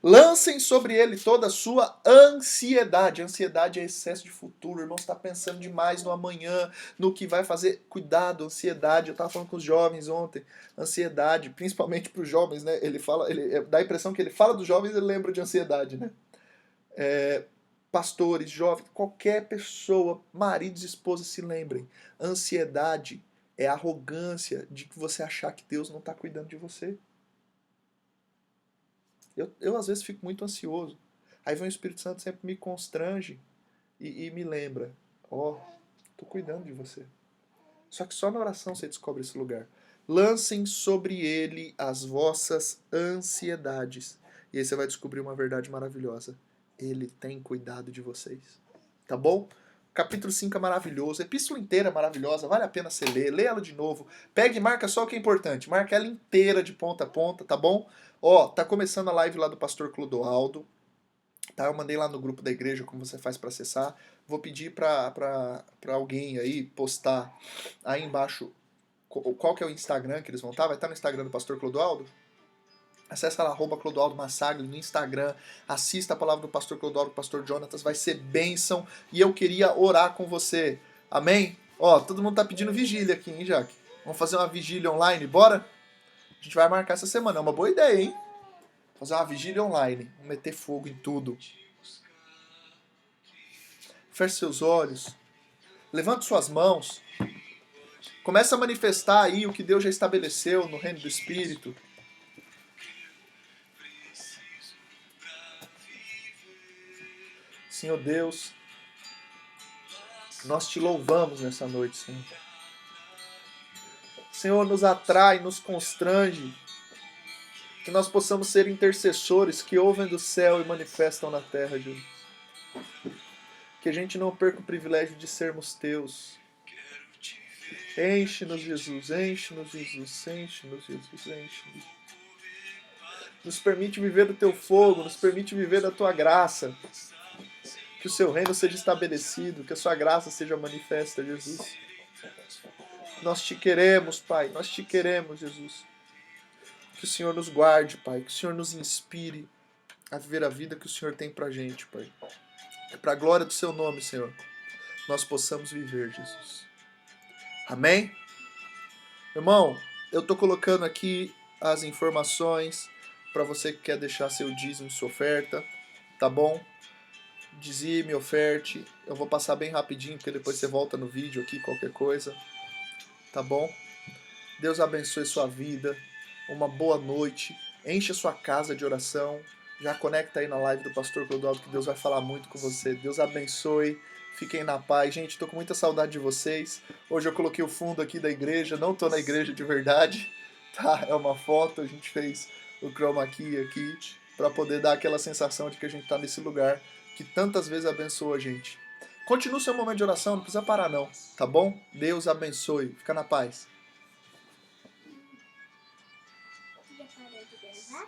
Lancem sobre ele toda a sua ansiedade. Ansiedade é excesso de futuro. O irmão está pensando demais no amanhã, no que vai fazer. Cuidado, ansiedade. Eu estava falando com os jovens ontem. Ansiedade, principalmente para os jovens, né? Ele dá a impressão que ele fala dos jovens e ele lembra de ansiedade, né? Pastores, jovens, qualquer pessoa, maridos e esposas, se lembrem. Ansiedade é a arrogância de que você achar que Deus não está cuidando de você. Eu às vezes fico muito ansioso. Aí vem o Espírito Santo, sempre me constrange e me lembra: tô cuidando de você. Só que só na oração você descobre esse lugar. Lancem sobre ele as vossas ansiedades. E aí você vai descobrir uma verdade maravilhosa. Ele tem cuidado de vocês. Tá bom? Capítulo 5 é maravilhoso. A epístola inteira é maravilhosa. Vale a pena você ler. Lê ela de novo. Pega e marca só o que é importante. Marca ela inteira de ponta a ponta, tá bom? Tá começando a live lá do pastor Clodoaldo. Tá? Eu mandei lá no grupo da igreja como você faz para acessar. Vou pedir para alguém aí postar aí embaixo qual que é o Instagram que eles vão estar. Vai estar no Instagram do pastor Clodoaldo? Acesse lá, @Clodoaldo Massagli no Instagram. Assista a palavra do pastor Clodoaldo, do pastor Jonatas. Vai ser bênção. E eu queria orar com você. Amém? Todo mundo tá pedindo vigília aqui, hein, Jaque? Vamos fazer uma vigília online, bora? A gente vai marcar essa semana. É uma boa ideia, hein? Fazer uma vigília online. Vamos meter fogo em tudo. Feche seus olhos. Levante suas mãos. Comece a manifestar aí o que Deus já estabeleceu no reino do Espírito. Senhor Deus, nós te louvamos nessa noite, Senhor. Senhor, nos atrai, nos constrange, que nós possamos ser intercessores que ouvem do céu e manifestam na terra, Jesus. Que a gente não perca o privilégio de sermos teus. Enche-nos, Jesus, enche-nos, Jesus, enche-nos, Jesus, enche-nos. Nos permite viver do teu fogo, nos permite viver da tua graça. Que o seu reino seja estabelecido, que a sua graça seja manifesta, Jesus. Nós te queremos, Pai, nós te queremos, Jesus. Que o Senhor nos guarde, Pai, que o Senhor nos inspire a viver a vida que o Senhor tem pra gente, Pai. Que pra glória do seu nome, Senhor, nós possamos viver, Jesus. Amém? Irmão, eu tô colocando aqui as informações para você que quer deixar seu dízimo, sua oferta, tá bom? Dizime, oferte. Eu vou passar bem rapidinho, porque depois você volta no vídeo aqui, qualquer coisa, tá bom? Deus abençoe sua vida, uma boa noite, enche a sua casa de oração, já conecta aí na live do Pastor Clodoaldo que Deus vai falar muito com você. Deus abençoe, fiquem na paz. Gente, tô com muita saudade de vocês. Hoje eu coloquei o fundo aqui da igreja, não tô na igreja de verdade, tá? É uma foto, a gente fez o chroma key aqui para poder dar aquela sensação de que a gente tá nesse lugar que tantas vezes abençoa a gente. Continue o seu momento de oração, não precisa parar não, tá bom? Deus abençoe, fica na paz. Já parou de gravar?